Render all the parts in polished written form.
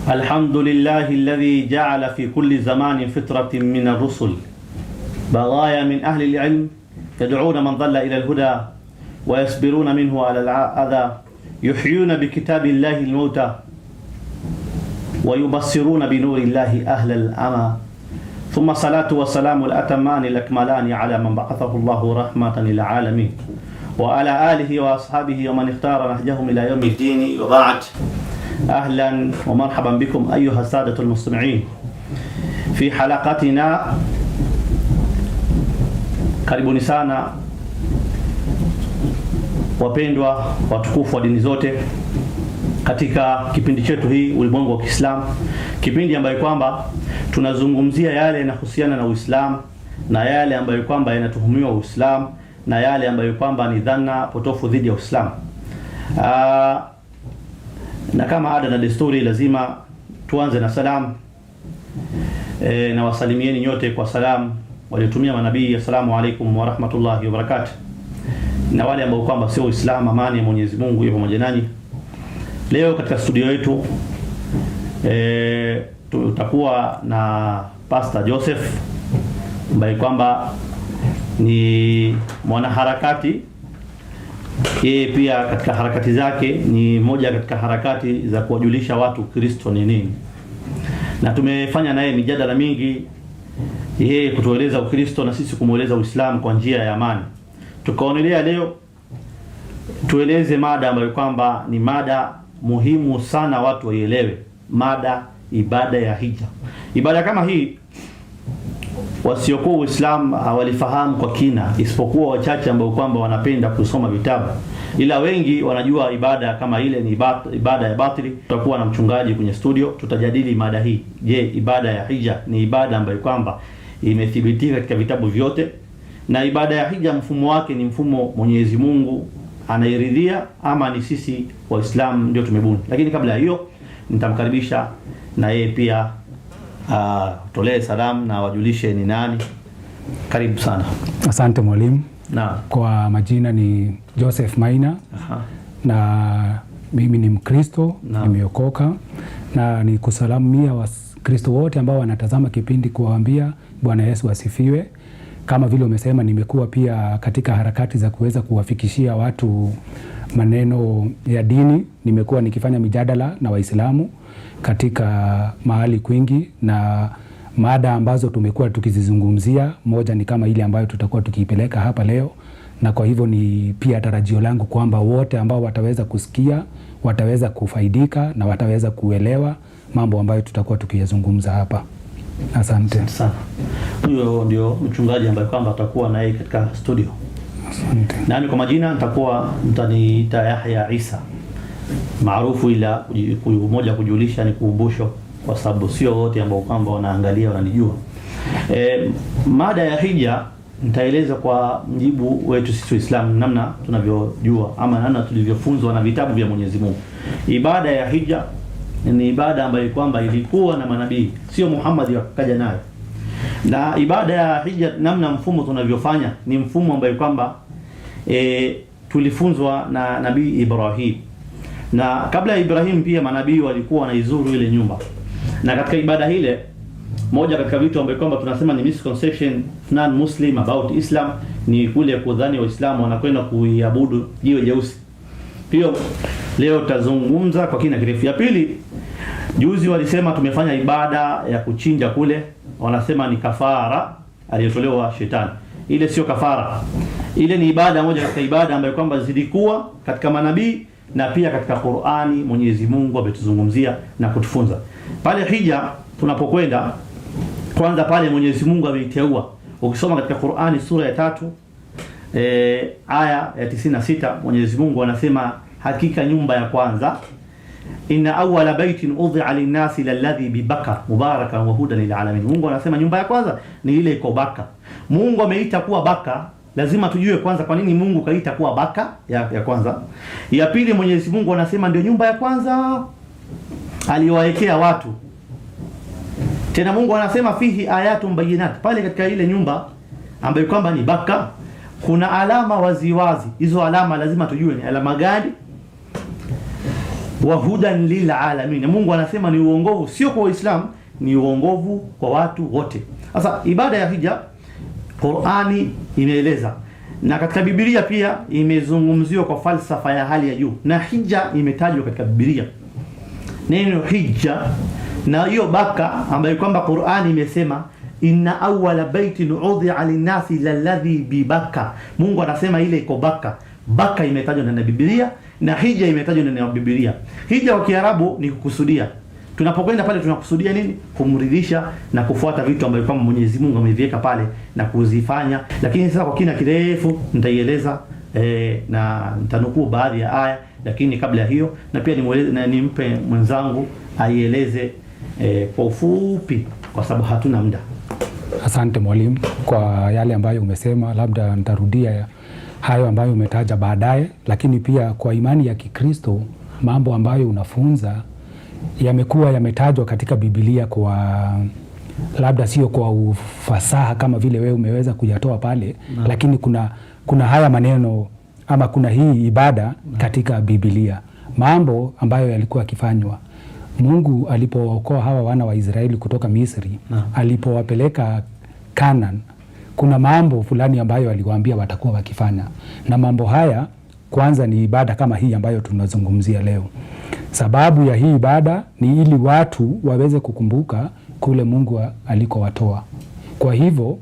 الحمد لله الذي جعل في كل زمان فترة من الرسل بغايا من أهل العلم يدعون من ضل إلى الهدى ويصبرون منه على الأذى يحيون بكتاب الله الموتى ويبصرون بنور الله أهل الأمى ثم صلاة والسلام الأتمان الأكملان على من بعثه الله رحمة للعالمين وعلى آله وأصحابه ومن اختار نهجهم إلى يوم الدين. وبعد، أهلا ومرحبا بكم أيها السادة المستمعين في حلقتنا. Karibuni sana wapendwa watukufu wa dini zote katika kipindi chetu hii Ulimwengu wa Kiislamu, kipindi ambayo kwamba tunazungumzia yale yanahusiana na Uislamu na yale ambayo kwamba yanatuhumiwa Uislamu na yale ambayo kwamba ni dhana potofu dhidi ya Uislamu. Na kama ada na desturi, lazima tuanze na salamu. Na wasalimieni nyote kwa salamu waliotumia manabii. Assalamu alaikum wa rahmatullahi wa barakatuh. Na wale ambao kwamba sio Uislamu, amani ya Mwenyezi Mungu iwe pamoja nanyi. Leo katika studio yetu tutakuwa na Pastor Joseph ambaye kwamba ni mwanaharakati. Yeye pia katika harakati zake ni moja katika harakati za kuwajulisha watu Kristo ni nini, na tumefanya naye mijadala mingi, yeye kutueleza Ukristo na sisi kumueleza Uislamu kwa njia ya amani. Tukaonelea leo tueleze mada ambayo kwamba ni mada muhimu sana watu waielewe, mada ibada ya hija. Ibada kama hii wasiokuwa Uislamu hawalifahamu kwa kina, isipokuwa wachache ambao kwamba wanapenda kusoma vitabu, ila wengi wanajua ibada kama ile ni ibada ya batili. Tutakuwa na mchungaji kwenye studio, tutajadili mada hii. Je, ibada ya hija ni ibada ambayo kwamba imethibitika katika vitabu vyote, na ibada ya hija mfumo wake ni mfumo Mwenyezi Mungu anairidhia ama ni sisi Waislamu ndio tumebuni? Lakini kabla ya hiyo nitamkaribisha na yeye pia tolee salamu na wajulishe ni nani. Karibu sana. Asante mwalimu. Na kwa majina ni Joseph Maina. Na mimi ni Mkristo, nimeokoka, na ni kusalamia Wakristo wote ambao wanatazama kipindi, kuwaambia Bwana Yesu asifiwe. Kama vile umesema, nimekuwa pia katika harakati za kuweza kuwafikishia watu maneno ya dini. Nimekuwa nikifanya mijadala na Waislamu katika mahali kwingi, na mada ambazo tumekuwa tukizizungumzia, moja ni kama ile ambayo tutakuwa tukiipeleka hapa leo. Na kwa hivyo ni pia tarajio langu kwamba wote ambao wataweza kusikia wataweza kufaidika na wataweza kuelewa mambo ambayo tutakuwa tukiyazungumza hapa. Asante sana. Huyo ndio mchungaji ambaye kwamba atakuwa naye katika studio. Asante. Nami kwa majina nitakuwa mtaniita Yahya Isa, maarufu, ila moja kujulisha ni kuumbusho, kwa sababu sio wote ambao kwamba wanaangalia wananijua. Mada ya hija nitaeleza kwa mjibu wetu sisi Waislamu, namna tunavyojua ama namna tulivyofunzwa na vitabu vya Mwenyezi Mungu. Ibada ya hija ni ibada ambayo kwamba ilikuwa na manabii, sio Muhammad akaja nayo. Na ibada ya hija, namna mfumo tunavyofanya ni mfumo ambayo kwamba tulifunzwa na Nabii Ibrahim. Na kabla ya Ibrahim pia manabii walikuwa wanaizuru ile nyumba. Na katika ibada ile, moja katika vitu ambayo kwamba tunasema ni misconception non-Muslim about Islam ni kule kudhani Waislamu wanakwenda kuiabudu jiwe jeusi. Pia leo tutazungumza kwa kina kirefu. Ya pili, juzi walisema tumefanya ibada ya kuchinja kule, wanasema ni kafara aliyotolewa shetani. Ile sio kafara. Ile ni ibada moja katika ibada ambayo kwamba zilikuwa katika manabii na pia katika Qur'ani. Mwenyezi Mungu ametuzungumzia na kutufunza. Pale hija tunapokwenda, kwanza pale Mwenyezi Mungu ameiteua. Ukisoma katika Qur'ani sura ya 3 aya ya 96, Mwenyezi Mungu anasema hakika nyumba ya kwanza, inna awwala baitin udhi'a lin-nasi lalladhi bi Bakka mubarakan wa hudan lil alamin. Mungu anasema nyumba ya kwanza ni ile iko Bakka. Mungu ameita kuwa Bakka, lazima tujue kwanza kwa nini Mungu kaita kuwa Bakka ya kwanza. Ya pili, Mwenyezi Mungu anasema ndio nyumba ya kwanza aliwaekea watu. Tena Mungu anasema fihi ayatun bayinat, pale katika ile nyumba ambayo kwamba ni Bakka kuna alama waziwazi. Hizo alama lazima tujue ni alama gani. wa hudan lil alamin. Mungu anasema ni uongovu sio kwa Waislamu, ni uongovu kwa watu wote. Sasa ibada ya hija Qur'ani imeeleza, na katika Biblia pia imezungumziwa kwa falsafa ya hali ya juu, na hija imetajwa katika Biblia, neno hija na hiyo Baka ambayo kwamba Qur'ani imesema inna awwala baitin udhi'a lin-nasi lalladhi bi Baka. Mungu anasema ile iko Baka. Baka imetajwa na Biblia na hija imetajwa na Biblia. Hija kwa Kiarabu ni kukusudia. Tunapokwenda pale tunakusudia nini? Kumridhisha na kufuata vitu ambavyo kama Mwenyezi Mungu ameviweka pale na kuzifanya. Lakini sasa kwa kina kirefu nitaieleza na nitanukuu baadhi ya aya, lakini kabla ya hiyo na pia nimpe mwenzangu aieleze kwa ufupi kwa sababu hatuna muda. Asante mwalimu kwa yale ambayo umesema, labda nitarudia hayo ambayo umetaja baadaye, lakini pia kwa imani ya Kikristo mambo ambayo unafunza yamekuwa yametajwa katika Biblia kwa labda sio kwa ufasaha kama vile wewe umeweza kuyatoa pale na, lakini kuna haya maneno ama kuna hii ibada katika Biblia, mambo ambayo yalikuwa yakifanywa. Mungu alipookoa hawa wana wa Israeli kutoka Misri alipowapeleka Canaan, kuna mambo fulani ambayo aliwaambia watakuwa wakifanya, na mambo haya kwanza ni ibada kama hii ambayo tunazungumzia leo. Sababu ya hii ibada ni ili watu waweze kukumbuka kule Mungu alikowatoa. Kwa hivyo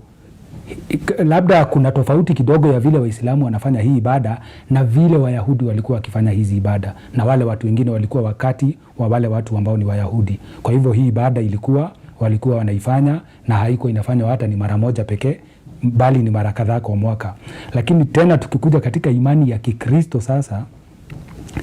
labda kuna tofauti kidogo ya vile Waislamu wanafanya hii ibada na vile Wayahudi walikuwa wakifanya hizi ibada, na wale watu wengine walikuwa wakati wa wale watu ambao ni Wayahudi. Kwa hivyo hii ibada walikuwa wanaifanya, na haiko inafanywa hata ni mara moja pekee, bali ni mara kadhaa kwa mwaka. Lakini tena tukikuja katika imani ya Kikristo sasa,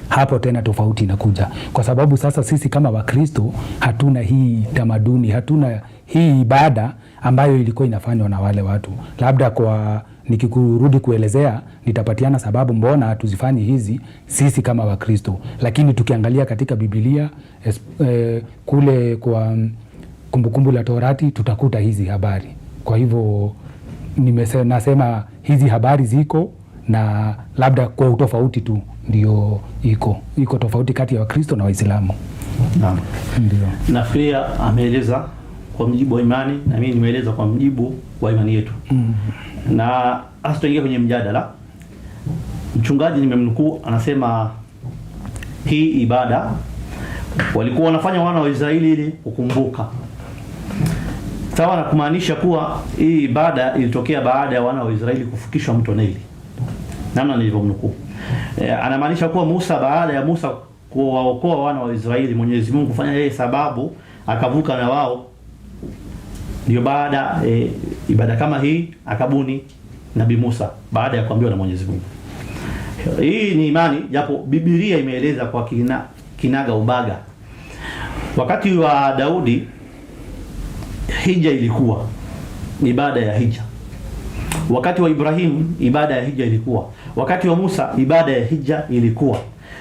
hapo tena tofauti inakuja, kwa sababu sasa sisi kama Wakristo hatuna hii tamaduni, hatuna hii ibada ambayo ilikuwa inafanywa na wale watu. Labda kwa nikikurudi kuelezea nitapatiana sababu mbona hatuzifanyi hizi sisi kama Wakristo, lakini tukiangalia katika Biblia kule kwa Kumbukumbu la Torati tutakuta hizi habari. Kwa hivyo nasema hizi habari ziko, na labda kwa utofauti tu ndio iko tofauti kati ya Wakristo na Waislamu. Naam. Ndio. Na pia ameeleza kwa mjibu wa imani, na mimi nimeeleza kwa mjibu wa imani yetu. Na hasa tuingie kwenye mjadala. Mchungaji nimemnukuu anasema hii ibada walikuwa wanafanya wana wa Israeli ili kukumbuka. Sawa na kumaanisha kuwa hii ibada ilitokea baada ya wana wa Israeli kufukishwa mto Naili. Namna nilivyomnukuu. Anamaanisha kuwa Musa, baada ya Musa kuwaokoa wana wa Israeli, Mwenyezi Mungu kufanya yeye sababu akavuka na wao, ndio baada ibada kama hii akabuni Nabii Musa baada ya kuambiwa na Mwenyezi Mungu. Hii ni imani, japo Biblia imeeleza kwa kinaga ubaga. Wakati wa Daudi hija ilikuwa ibada ya hija. Wakati wa Ibrahim ibada ya hija ilikuwa. Wakati wa Musa ibada ya hija ilikuwa.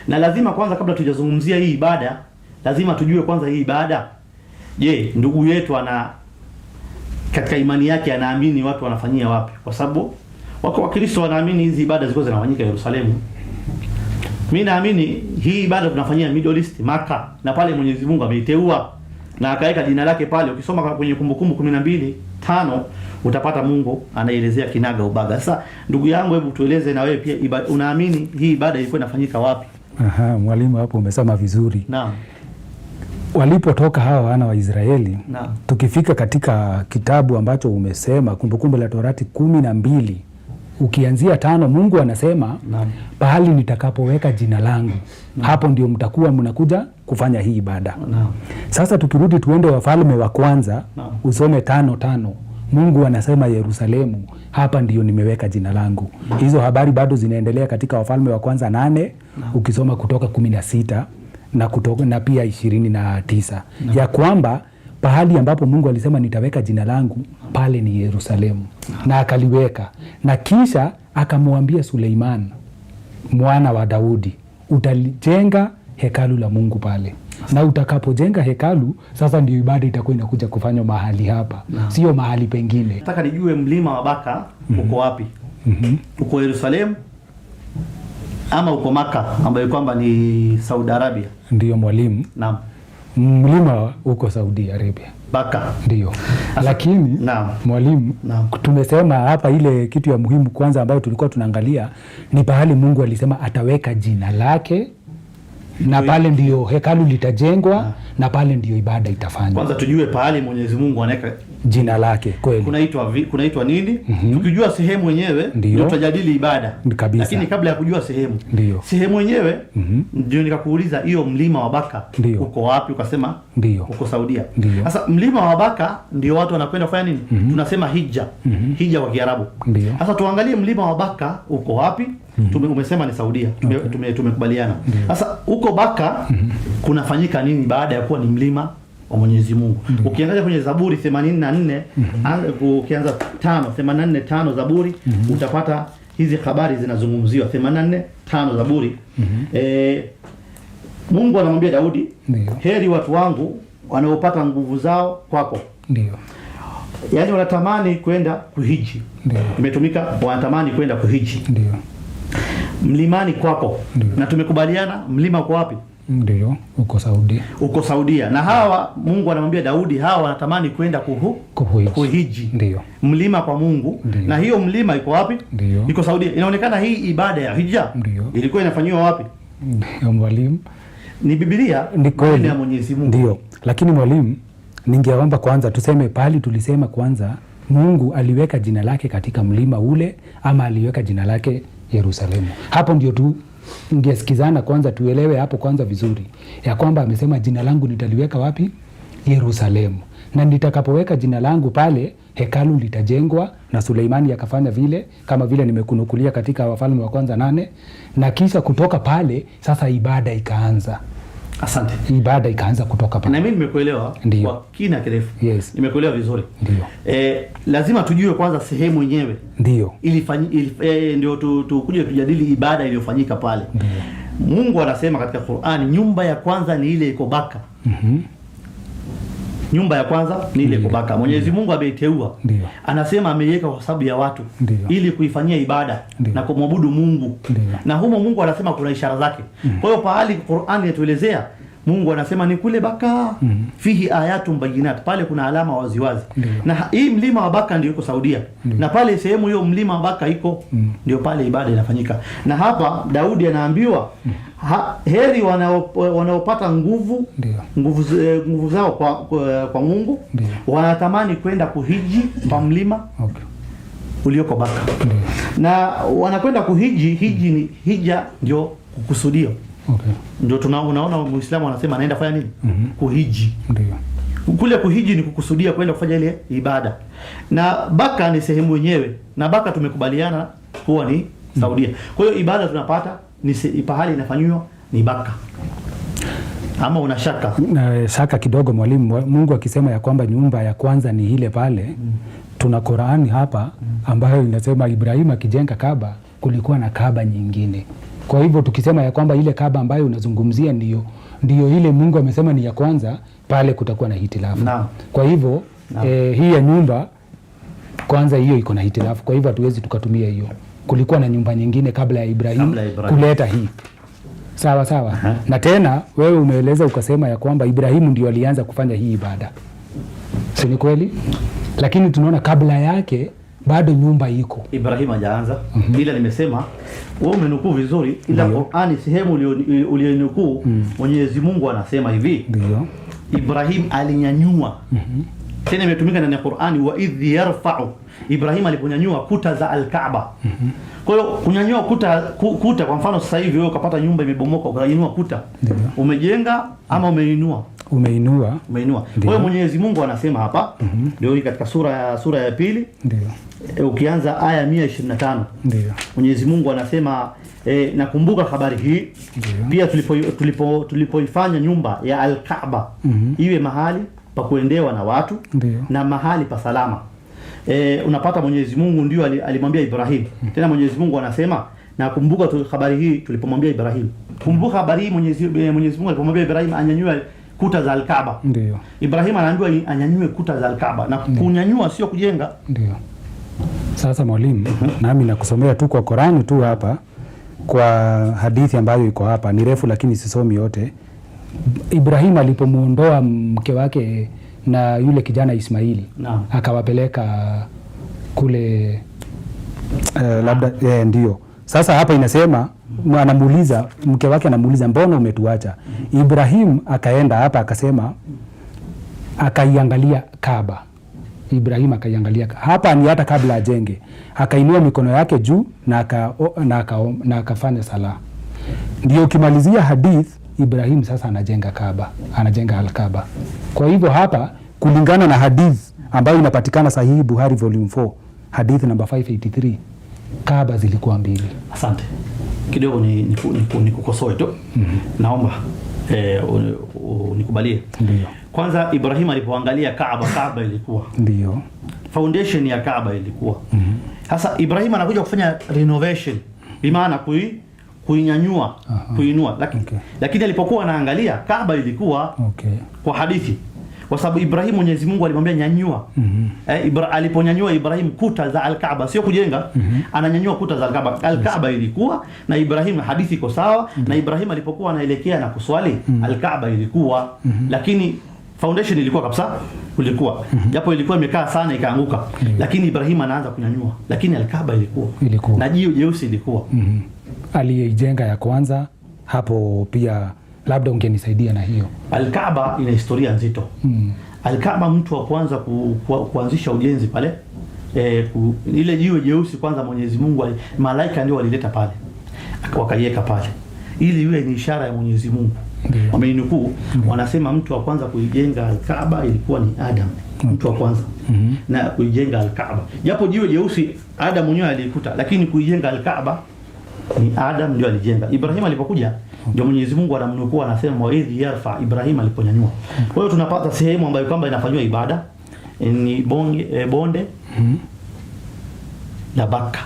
Na lazima kwanza, kabla tujazungumzia hii ibada, lazima tujue kwanza hii ibada, je, ndugu yetu katika imani yake anaamini watu wanafanyia wapi? Kwa sababu wako Wakristo wanaamini hizi ibada zilikuwa zinafanyika Yerusalemu. Mimi naamini hii ibada tunafanyia Middle East, Maka, na pale Mwenyezi Mungu ameiteua na akaweka jina lake pale. Ukisoma kwenye Kumbukumbu 12:5 utapata Mungu anaelezea kinaga ubaga. Sasa ndugu yangu, hebu tueleze na wewe pia unaamini hii ibada ilikuwa inafanyika wapi? Aha, mwalimu hapo umesema vizuri. Naam. Walipotoka hawa wana wa Israeli, naam, tukifika katika kitabu ambacho umesema Kumbukumbu la Torati 12 ukianzia 5, Mungu anasema pahali nitakapoweka jina langu, hapo ndio mtakuwa mnakuja kufanya hii ibada. Sasa tukirudi tuende Wafalme wa Kwanza, usome 5:5, Mungu anasema Yerusalemu, hapa ndio nimeweka jina langu. Hizo habari bado zinaendelea katika Wafalme wa Kwanza 8, ukisoma kutoka 16 na pia 29, ya kwamba pahali ambapo Mungu alisema nitaweka jina langu pale ni Yerusalemu, na akaliweka. Na kisha akamwambia Suleiman mwana wa Daudi, utalijenga hekalu la Mungu pale. Na utakapojenga hekalu, sasa ndio ibada itakuwa inakuja kufanywa mahali hapa, sio mahali pengine. Nataka nijue mlima wa Baka uko wapi? Uko Yerusalemu ama uko Maka ambayo kwamba ni Saudi Arabia. Ndio mwalimu. Naam. Mlima uko Saudi Arabia. Baka. Ndio. Lakini mwalimu, tumesema hapa ile kitu ya muhimu kwanza ambayo tulikuwa tunaangalia ni pahali Mungu alisema ataweka jina lake na pale ndio hekalu litajengwa na pale ndio ibada itafanywa. Kwanza tujue pahali Mwenyezi Mungu anaweka jina lake kweli. Kunaitwa nini? Tukijua sehemu yenyewe ndio tutajadili ibada. Lakini kabla ya kujua sehemu yenyewe ndio nikakuuliza hiyo mlima wa Baka uko wapi? Ukasema uko Saudia. Sasa mlima wa Baka ndio watu wanakwenda kufanya nini? Tunasema hija. Hija kwa Kiarabu. Sasa tuangalie mlima wa Baka uko wapi? Umesema ni Saudia. Tumekubaliana. Sasa uko Baka kunafanyika nini baada ya kuwa ni mlima wa Mwenyezi Mungu? Ukiangalia kwenye Zaburi 84 ukianza 84:5 Zaburi utapata hizi habari zinazungumziwa. 84:5 Zaburi. Mungu anamwambia Daudi, heri watu wangu wanaopata nguvu zao kwako. Ndio. Yaani wanatamani kwenda kuhiji. Imetumika wanatamani kwenda kuhiji. Ndio. Mlimani kwako. Na tumekubaliana mlima uko wapi? Ndio, uko Saudia. Uko Saudia. Na hawa Mungu anamwambia Daudi hawa wanatamani kwenda kuhiji. Ndio. Mlima kwa Mungu. Ndiyo. Na hiyo mlima iko wapi? Ndio. Iko Saudia. Inaonekana hii ibada ya hija ilikuwa inafanywa wapi? Ndio mwalimu. Ni Biblia, ni ya Mwenyezi Mungu. Ndio. Lakini mwalimu, ningeomba kwanza tuseme pahali tulisema kwanza Mungu aliweka jina lake katika mlima ule ama aliweka jina lake Yerusalemu. Hapo ndio tu ingesikizana kwanza tuelewe hapo kwanza vizuri. Ya kwamba amesema jina langu nitaliweka wapi? Yerusalemu. Na nitakapoweka jina langu pale hekalu litajengwa na Suleimani akafanya vile kama vile nimekunukulia katika Wafalme wa Kwanza 8 na kisha kutoka pale sasa ibada ikaanza. Asante. Ibada ikaanza kutoka pale. Na mimi nimekuelewa kwa kina kirefu. Yes. Nimekuelewa vizuri. Ndio. Lazima tujue kwanza sehemu yenyewe. Ndio. Ndio tukuje tujadili ibada iliyofanyika pale. Ndio. Mungu anasema katika Qur'ani nyumba ya kwanza ni ile iko Baka. Nyumba ya kwanza ni ile iko Baka. Mwenyezi Mungu ameiteua. Anasema ameiweka kwa sababu ya watu. Ili kuifanyia ibada na kumwabudu Mungu. Na humo Mungu anasema kuna ishara zake. Kwa hiyo pahali Qur'ani inatuelezea Mungu anasema ni kule Baka fihi ayatun bayinat, pale kuna alama waziwazi. Na hii mlima wa Baka ndio iko Saudia. Na pale sehemu hiyo mlima wa Baka iko ndio pale ibada inafanyika. Na hapa Daudi anaambiwa heri wanaopata nguvu zao kwa Mungu. Wanatamani kwenda kuhiji kwa mlima ulioko Baka. Na wanakwenda kuhiji, hija ndio kukusudio. Ndio unaona Muislamu anasema anaenda fanya nini? Kuhiji. Ndio. Kule kuhiji ni kukusudia kwenda kufanya ile ibada. Na Baka ni sehemu yenyewe. Na Baka tumekubaliana kuwa ni Saudia. Kwa hiyo ibada tunapata ni pahali inafanywa ni Baka. Ama una shaka? Na shaka kidogo mwalimu. Mungu akisema ya kwamba nyumba ya kwanza ni ile pale. Tuna Qur'ani hapa ambayo inasema Ibrahim akijenga Kaaba kulikuwa na Kaaba nyingine. Kwa hivyo tukisema ya kwamba ile Kaaba ambayo unazungumzia ndio ile Mungu amesema ni ya kwanza, pale kutakuwa na hitilafu. Kwa hivyo hii ya nyumba kwanza hiyo iko na hitilafu. Kwa hivyo hatuwezi tukatumia hiyo. Kulikuwa na nyumba nyingine kabla ya Ibrahim kuleta hii. Sawa sawa. Na tena wewe umeeleza ukasema ya kwamba Ibrahimu ndio alianza kufanya hii ibada. Si ni kweli? Lakini tunaona kabla yake bado nyumba iko. Ibrahim hajaanza. Ila nimesema wewe umenukuu vizuri, ila Qur'ani sehemu ulionukuu Mwenyezi Mungu anasema hivi. Ndio. Ibrahim alinyanyua. Tena imetumika ndani ya Qur'ani wa idh yarfa'u. Ibrahim aliponyanyua kuta za al-Kaaba. Kwa hiyo kunyanyua kuta kwa mfano sasa hivi wewe ukapata nyumba imebomoka ukanyanyua kuta. Umejenga ama umeinua? Umeinua. Kwa hiyo Mwenyezi Mungu anasema hapa ndio hii katika sura ya pili. Ndio. Ukianza aya 125. Ndio. Mwenyezi Mungu anasema nakumbuka habari hii. Pia tulipoifanya nyumba ya al-Kaaba iwe mahali pa kuendewa na watu. Na mahali pa salama. Unapata Mwenyezi Mungu ndio alimwambia Ibrahim. Tena Mwenyezi Mungu anasema nakumbuka habari hii tulipomwambia Ibrahim. Kumbuka habari hii Mwenyezi Mungu alipomwambia Ibrahim anyanyue kuta za al-Kaaba. Ndio. Ibrahim anaambiwa anyanyue kuta za al-Kaaba na kunyanyua sio kujenga. Ndio. Sasa mwalimu, nami nakusomea tu kwa Qur'ani tu hapa kwa hadithi ambayo iko hapa, ni refu lakini sisomi yote. Ibrahim alipomuondoa mke wake na yule kijana Ismaili, akawapeleka kule labda ndio. Sasa hapa inasema anamuuliza mke wake, anamuuliza mbona umetuacha? Ibrahim akaenda hapa akasema, akaiangalia Kaaba. Ibrahim akaiangalia hapa, ni hata kabla ajenge, akainua mikono yake juu na akafanya sala. Ndio ukimalizia hadith, Ibrahim sasa anajenga Kaaba, anajenga al-Kaaba. Kwa hivyo hapa kulingana na hadith ambayo inapatikana Sahihi Buhari volume 4 hadith number 583, Kaaba zilikuwa 2. Asante. Kidogo ni kukosoe tu. Naomba unikubalie. Ndio. Kwanza Ibrahim alipoangalia Kaaba ilikuwa. Ndio. Foundation ya Kaaba ilikuwa. Sasa Ibrahim anakuja kufanya renovation, bi maana kuinyanyua, kuinua. Lakini alipokuwa anaangalia Kaaba ilikuwa kwa hadithi. Kwa sababu Ibrahim Mwenyezi Mungu alimwambia nyanyua. Aliponyanyua Ibrahim kuta za al-Kaaba, sio kujenga, ananyanyua kuta za al-Kaaba. Al-Kaaba ilikuwa na Ibrahim, hadithi iko sawa. Na Ibrahim alipokuwa anaelekea na kuswali, al-Kaaba ilikuwa. Lakini foundation ilikuwa kabisa, kulikuwa. Japo ilikuwa imekaa sana ikaanguka. Lakini Ibrahim anaanza kunyanyua. Lakini al-Kaaba ilikuwa. Na jiwe jeusi ilikuwa. Aliyejenga ya kwanza hapo pia, labda ungenisaidia na hiyo. Al-Kaaba ina historia nzito. Al-Kaaba mtu wa kwanza kuanzisha ujenzi pale, ile jiwe jeusi kwanza Mwenyezi Mungu, malaika ndio walileta pale, wakaiweka pale ili iwe ni ishara ya Mwenyezi Mungu. Wameinukuu, wanasema mtu wa kwanza kuijenga Al-Kaaba ilikuwa ni Adam, mtu wa kwanza na kuijenga Al-Kaaba. Japo jiwe jeusi Adam mwenyewe alikuta, lakini kuijenga Al-Kaaba ni Adam ndio alijenga. Ibrahim alipokuja ndio Mwenyezi Mungu anamnukuu, anasema wa idh yarfa Ibrahim aliponyanyua. Kwa hiyo tunapata sehemu ambayo kwamba inafanywa ibada ni bonde la Baka.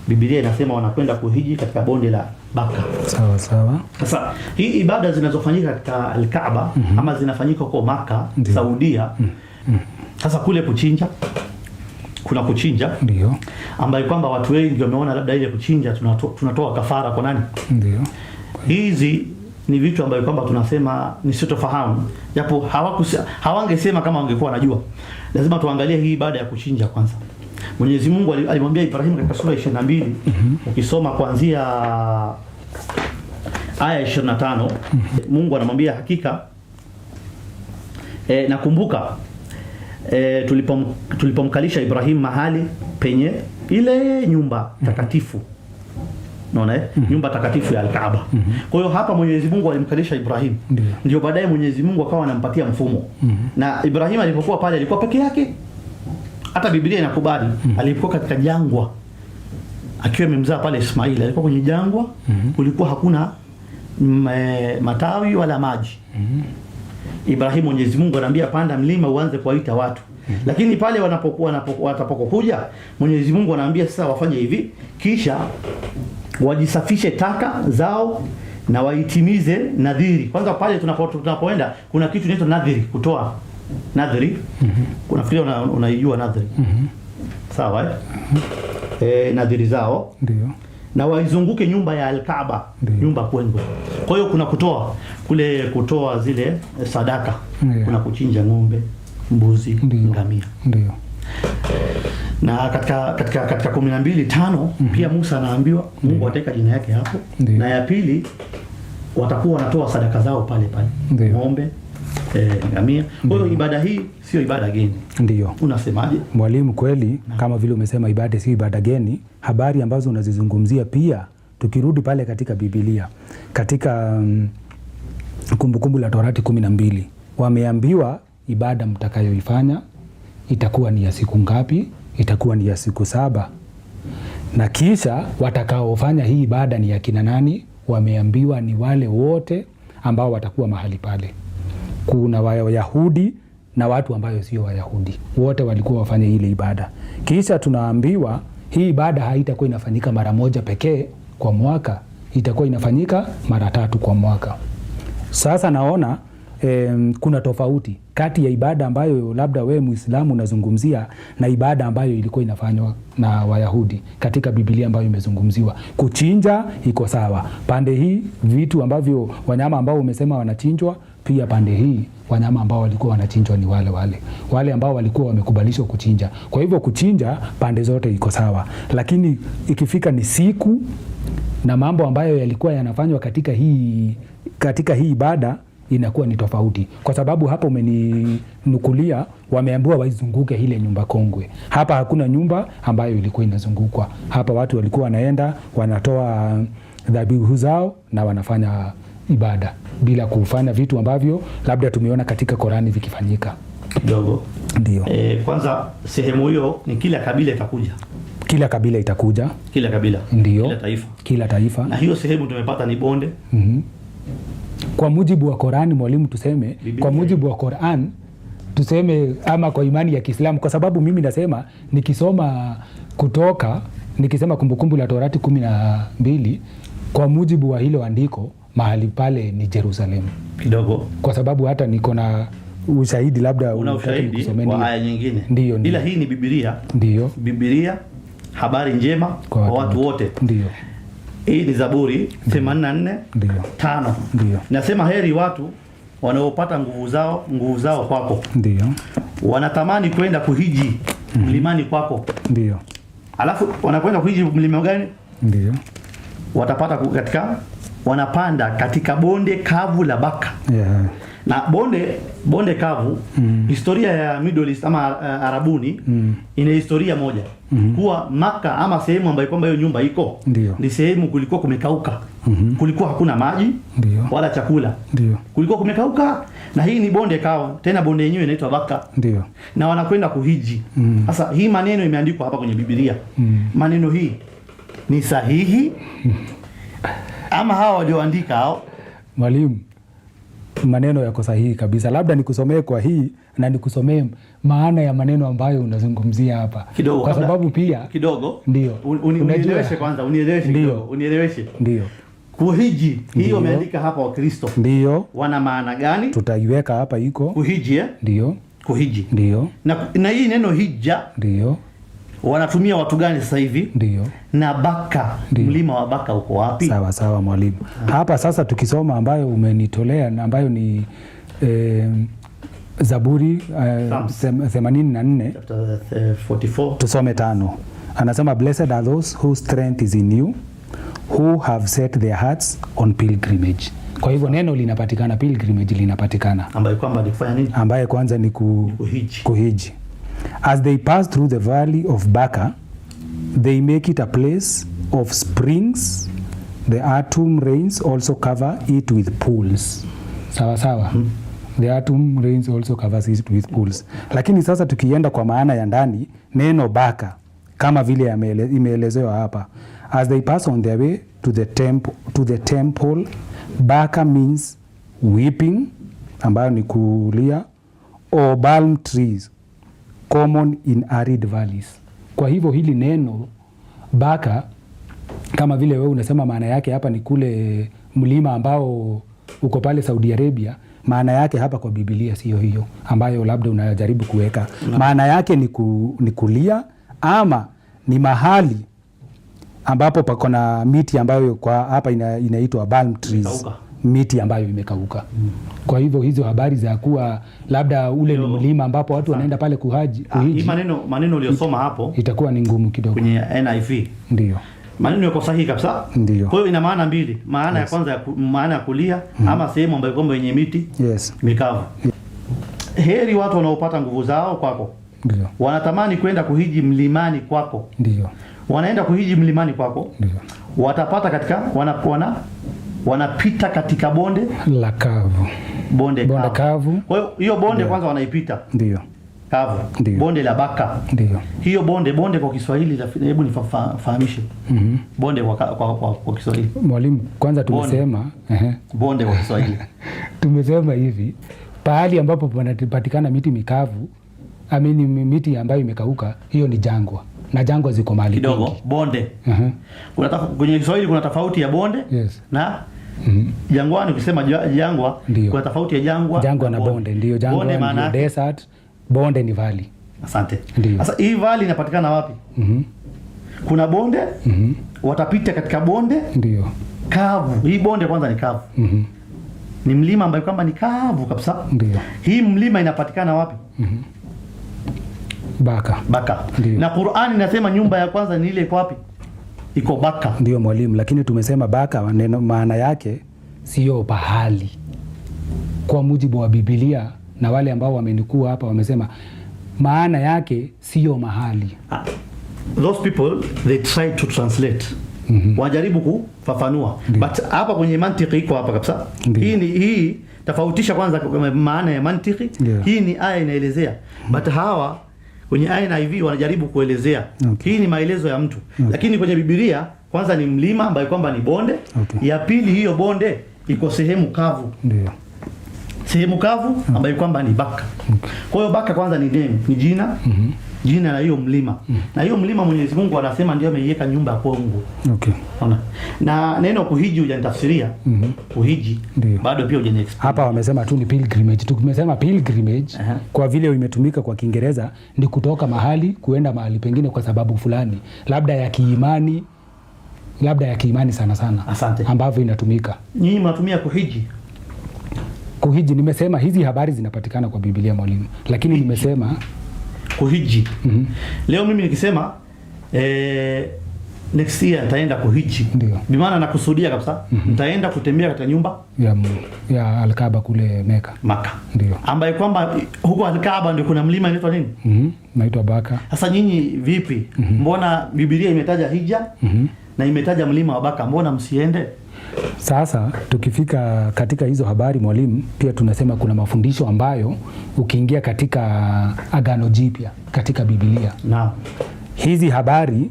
Biblia inasema wanakwenda kuhiji katika bonde la Baka. Sawa sawa. Sasa hii ibada zinazofanyika katika Al-Kaaba ama zinafanyika kwa Maka, Saudia. Sasa kule kuchinja, kuna kuchinja ndio ambayo kwamba watu wengi wameona labda ile kuchinja tunatoa kafara kwa nani? Ndio. Hizi ni vitu ambayo kwamba tunasema ni sitofahamu, japo hawangesema kama wangekuwa wanajua. Lazima tuangalie hii ibada ya kuchinja kwanza. Mwenyezi Mungu alimwambia Ibrahim katika sura 22, ukisoma kuanzia aya 25, Mungu anamwambia hakika nakumbuka tulipomkalisha Ibrahim mahali penye ile nyumba takatifu. Unaona nyumba takatifu ya Al-Kaaba. Kwa hiyo hapa Mwenyezi Mungu alimkalisha Ibrahim. Ndio baadaye Mwenyezi Mungu akawa anampatia mfumo. Na Ibrahim alipokuwa pale alikuwa peke yake. Hata Biblia inakubali alipokuwa katika jangwa akiwa amemzaa pale Ismaili, alikuwa kwenye jangwa, kulikuwa hakuna matawi wala maji. Ibrahim Mwenyezi Mungu anaambia panda mlima uanze kuwaita watu. Lakini pale watapokuja Mwenyezi Mungu anaambia sasa wafanye hivi, kisha wajisafishe taka zao na waitimize nadhiri. Kwanza pale tunapoenda kuna kitu inaitwa nadhiri, kutoa nadhiri. Kuna fikiri unaijua nadhiri. Sawa nadhiri zao. Ndio. Na waizunguke nyumba ya Al-Kaaba, nyumba kwengwe. Kwa hiyo kuna kutoa zile sadaka. Kuna kuchinja ng'ombe, mbuzi, ngamia. Ndio. Na katika 12:5 pia Musa anaambiwa Mungu ataweka jina yake hapo. Na ya pili watakuwa wanatoa sadaka zao pale ng'ombe, ngamia. Kwa hiyo ibada hii sio ibada geni. Ndio. Unasemaje? Mwalimu, kweli kama vile umesema ibada sio ibada geni, habari ambazo unazizungumzia pia tukirudi pale katika Biblia katika Kumbukumbu la Torati 12 wameambiwa ibada mtakayoifanya itakuwa ni ya siku ngapi? Itakuwa ni ya siku 7. Na kisha watakaofanya hii ibada ni ya kina nani? Wameambiwa ni wale wote ambao watakuwa mahali pale. Kuna Wayahudi na watu ambayo sio Wayahudi, wote walikuwa wafanye ile ibada. Kisha tunaambiwa hii ibada haitakuwa inafanyika mara moja pekee kwa mwaka, itakuwa inafanyika mara 3 kwa mwaka. Sasa naona kuna tofauti kati ya ibada ambayo labda wewe Muislamu unazungumzia na ibada ambayo ilikuwa inafanywa na Wayahudi katika Biblia ambayo imezungumziwa. Kuchinja iko sawa. Pande hii vitu ambavyo wanyama ambao umesema wanachinjwa, pia pande hii wanyama ambao walikuwa wanachinjwa ni wale ambao walikuwa wamekubalishwa kuchinja. Kwa hivyo kuchinja pande zote iko sawa, lakini ikifika ni siku na mambo ambayo yalikuwa yanafanywa katika hii ibada inakuwa ni tofauti, kwa sababu hapa umeninukulia wameambiwa waizunguke ile nyumba kongwe. Hapa hakuna nyumba ambayo ilikuwa inazungukwa. Hapa watu walikuwa wanaenda wanatoa dhabihu zao na wanafanya ibada bila kufanya vitu ambavyo labda tumeona katika Korani vikifanyika. Kidogo. Ndio. Kwanza sehemu hiyo ni kila kabila itakuja. Kila kabila itakuja. Kila kabila. Ndio. Kila taifa. Kila taifa. Na hiyo sehemu tumepata ni bonde. Kwa mujibu wa Korani, mwalimu, tuseme Biblia. Kwa mujibu wa Korani tuseme, ama kwa imani ya Kiislamu, kwa sababu mimi nasema nikisoma Kutoka, nikisema Kumbukumbu la Torati 12, kwa mujibu wa hilo andiko mahali pale ni Jerusalemu. Kidogo. Kwa sababu hata niko na ushahidi, labda una ushahidi kwa aya nyingine. Ndio. Ila hii ni Biblia. Ndio. Biblia, habari njema kwa watu wote. Ndio. Hii ni Zaburi 84:5. Ndio. Nasema heri watu wanaopata nguvu zao kwako. Ndio. Wanatamani kwenda kuhiji mlimani kwako. Ndio. Alafu wanakwenda kuhiji mlima gani? Ndio. Watapata wanapanda katika bonde kavu la Baka. Yeah. Na bonde kavu, historia ya Middle East ama Arabuni ina historia moja. Kuwa Maka ama sehemu ambayo kwamba hiyo nyumba iko ni sehemu kulikuwa kumekauka. Kulikuwa hakuna maji wala chakula. Kulikuwa kumekauka, na hii ni bonde kavu, tena bonde yenyewe inaitwa Baka. Na wanakwenda kuhiji. Sasa hii maneno imeandikwa hapa kwenye Biblia. Maneno hii ni sahihi ama hawa walioandika hao? Mwalimu, maneno yako sahihi kabisa. Labda nikusomee kwa hii na nikusomee maana ya maneno ambayo unazungumzia hapa. Kidogo, kwa sababu pia kidogo. Ndio. Unieleweshe kwanza, unieleweshe kidogo. Unieleweshe. Ndio. Kuhiji, hiyo umeandika hapa Wakristo. Ndio. Wana maana gani? Tutaiweka hapa iko. Kuhiji Ndio. Kuhiji. Ndio. Na hii neno hija. Ndio. Wanatumia watu gani sasa hivi? Ndio. Na Baka, mlima wa Baka uko wapi? Sawa sawa mwalimu. Hapa sasa tukisoma ambayo umenitolea na ambayo ni Zaburi 84 chapter 44. Tusome 5. Anasema blessed are those whose strength is in you, who have set their hearts on pilgrimage. Kwa hivyo neno linapatikana, pilgrimage linapatikana. Ambaye kwamba ni kufanya nini? Ambaye kwanza ni kuhiji. As they pass through the valley of Baka, they make it a place of springs. The autumn rains also cover it with pools. Sawa sawa. The autumn rains also covers it with pools. Lakini sasa tukienda kwa maana ya ndani, neno Baka kama vile imeelezewa hapa. As they pass on their way to the temple, Baka means weeping, ambayo ni kulia, or balm trees, common in arid valleys. Kwa hivyo hili neno Baka kama vile wewe unasema maana yake hapa ni kule mlima ambao uko pale Saudi Arabia, maana yake hapa kwa Biblia sio hiyo ambayo labda unajaribu kuweka. Maana yake ni kulia, ama ni mahali ambapo pako na miti ambayo kwa hapa inaitwa balm trees. Miti ambayo imekauka. Kwa hivyo hizo habari za kuwa labda ule ni mlima ambapo watu wanaenda pale kuhiji. Hii maneno uliyosoma hapo itakuwa ni ngumu kidogo. Kwenye NIV. Ndio. Maneno yako sahihi kabisa. Ndio. Kwa hiyo ina maana mbili. Maana ya kwanza maana ya kulia ama sehemu ambayo kwamba yenye miti mikavu. Heri watu wanaopata nguvu zao kwako. Ndio. Wanatamani kwenda kuhiji mlimani kwako. Ndio. Wanaenda kuhiji mlimani kwako. Ndio. Watapata katika wanapita katika bonde la kavu. Bonde kavu. Kwa hiyo hiyo bonde kwanza wanaipita. Ndio. Kavu. Ndiyo. Bonde la Baka. Ndio. Hiyo bonde kwa Kiswahili, hebu nifahamishe. Bonde kwa Kiswahili. Mwalimu, kwanza tumesema bonde kwa Kiswahili. Tumesema hivi, pahali ambapo panapatikana miti mikavu, miti ambayo imekauka, hiyo ni jangwa. Na jangwa ziko mahali kidogo. Bonde. Kwenye Kiswahili kuna tofauti ya bonde Jangwani ukisema jangwa kwa tofauti ya jangwa na bonde. Ndio, jangwa ni desert, bonde ni valley. Asante. Sasa hii valley inapatikana wapi? Kuna bonde, watapita katika bonde, ndio kavu. Hii bonde kwanza ni kavu. Ni mlima ambayo kwamba ni kavu kabisa. Ndio. Hii mlima inapatikana wapi? Baka. Ndiyo. Na Qur'ani inasema nyumba ya kwanza ni ile iko wapi? Iko Baka. Ndio mwalimu, lakini tumesema Baka neno maana yake sio pahali. Kwa mujibu wa Biblia na wale ambao wamenikua hapa wamesema maana yake sio mahali. Those people they try to translate. Wajaribu kufafanua. But hapa kwenye mantiki iko hapa kabisa. Hii tofautisha kwanza maana ya mantiki. Yeah. Hii ni aya inaelezea. But hawa kwenye NIV wanajaribu kuelezea. Hii ni maelezo ya mtu. Lakini kwenye Biblia kwanza ni mlima ambayo kwamba ni bonde. Ya pili hiyo bonde iko sehemu kavu. Ndio. Sehemu kavu ambayo kwamba ni Baka. Kwa hiyo Baka kwanza ni name, ni jina. Jina la hiyo mlima. Na hiyo mlima Mwenyezi Mungu anasema ndio ameiweka nyumba ya kwangu. Unaona? Na neno kuhiji hujanitafsiria. Kuhiji bado pia hujaniexplain. Hapa wamesema tu ni pilgrimage. Tumesema pilgrimage kwa vile imetumika kwa Kiingereza ni kutoka mahali kuenda mahali pengine kwa sababu fulani. Labda ya kiimani sana sana. Asante. Ambavyo inatumika. Nyinyi mnatumia kuhiji. Kuhiji nimesema hizi habari zinapatikana kwa Biblia mwalimu. Lakini nimesema kuhiji. Leo mimi nikisema next year nitaenda kuhiji. Bimaana nakusudia kabisa nitaenda kutembea katika nyumba ya Al-Kaaba kule Maka. Ndio. Ambaye kwamba huko Al-Kaaba ndio kuna mlima inaitwa nini? Naitwa Baka. Sasa nyinyi vipi? Mbona Biblia imetaja hija na imetaja mlima wa Baka, mbona msiende? Sasa tukifika katika hizo habari mwalimu, pia tunasema kuna mafundisho ambayo ukiingia katika Agano Jipya katika Biblia. Naam. Hizi habari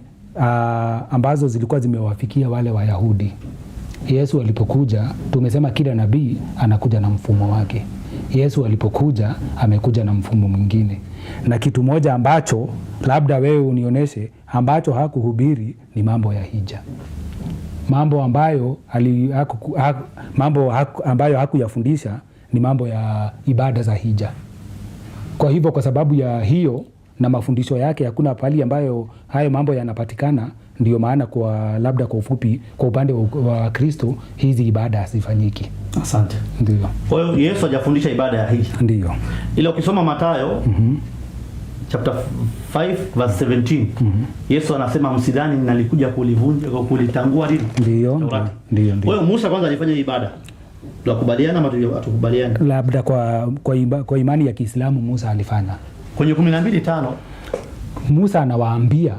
ambazo zilikuwa zimewafikia wale Wayahudi. Yesu alipokuja, tumesema kila nabii anakuja na mfumo wake. Yesu alipokuja amekuja na mfumo mwingine. Na kitu moja ambacho labda wewe unionyeshe ambacho hakuhubiri ni mambo ya hija. Mambo ambayo ambayo hakuyafundisha ni mambo ya ibada za hija. Kwa hivyo kwa sababu ya hiyo na mafundisho yake hakuna pali ambayo hayo mambo yanapatikana, ndio maana kwa labda kwa ufupi kwa upande wa Kristo hizi ibada hazifanyiki. Asante. Ndio. Kwa hiyo Yesu hajafundisha ibada ya hija. Ndio. Ila ukisoma Mathayo chapter 5 verse 17 Yesu anasema msidhani nalikuja kulivunja au kulitangua lini. Ndio. Kwa hiyo Musa kwanza alifanya ibada. Tukubaliana ama tukubaliana? Labda kwa imani ya Kiislamu Musa alifanya. Kwenye 12:5 Musa anawaambia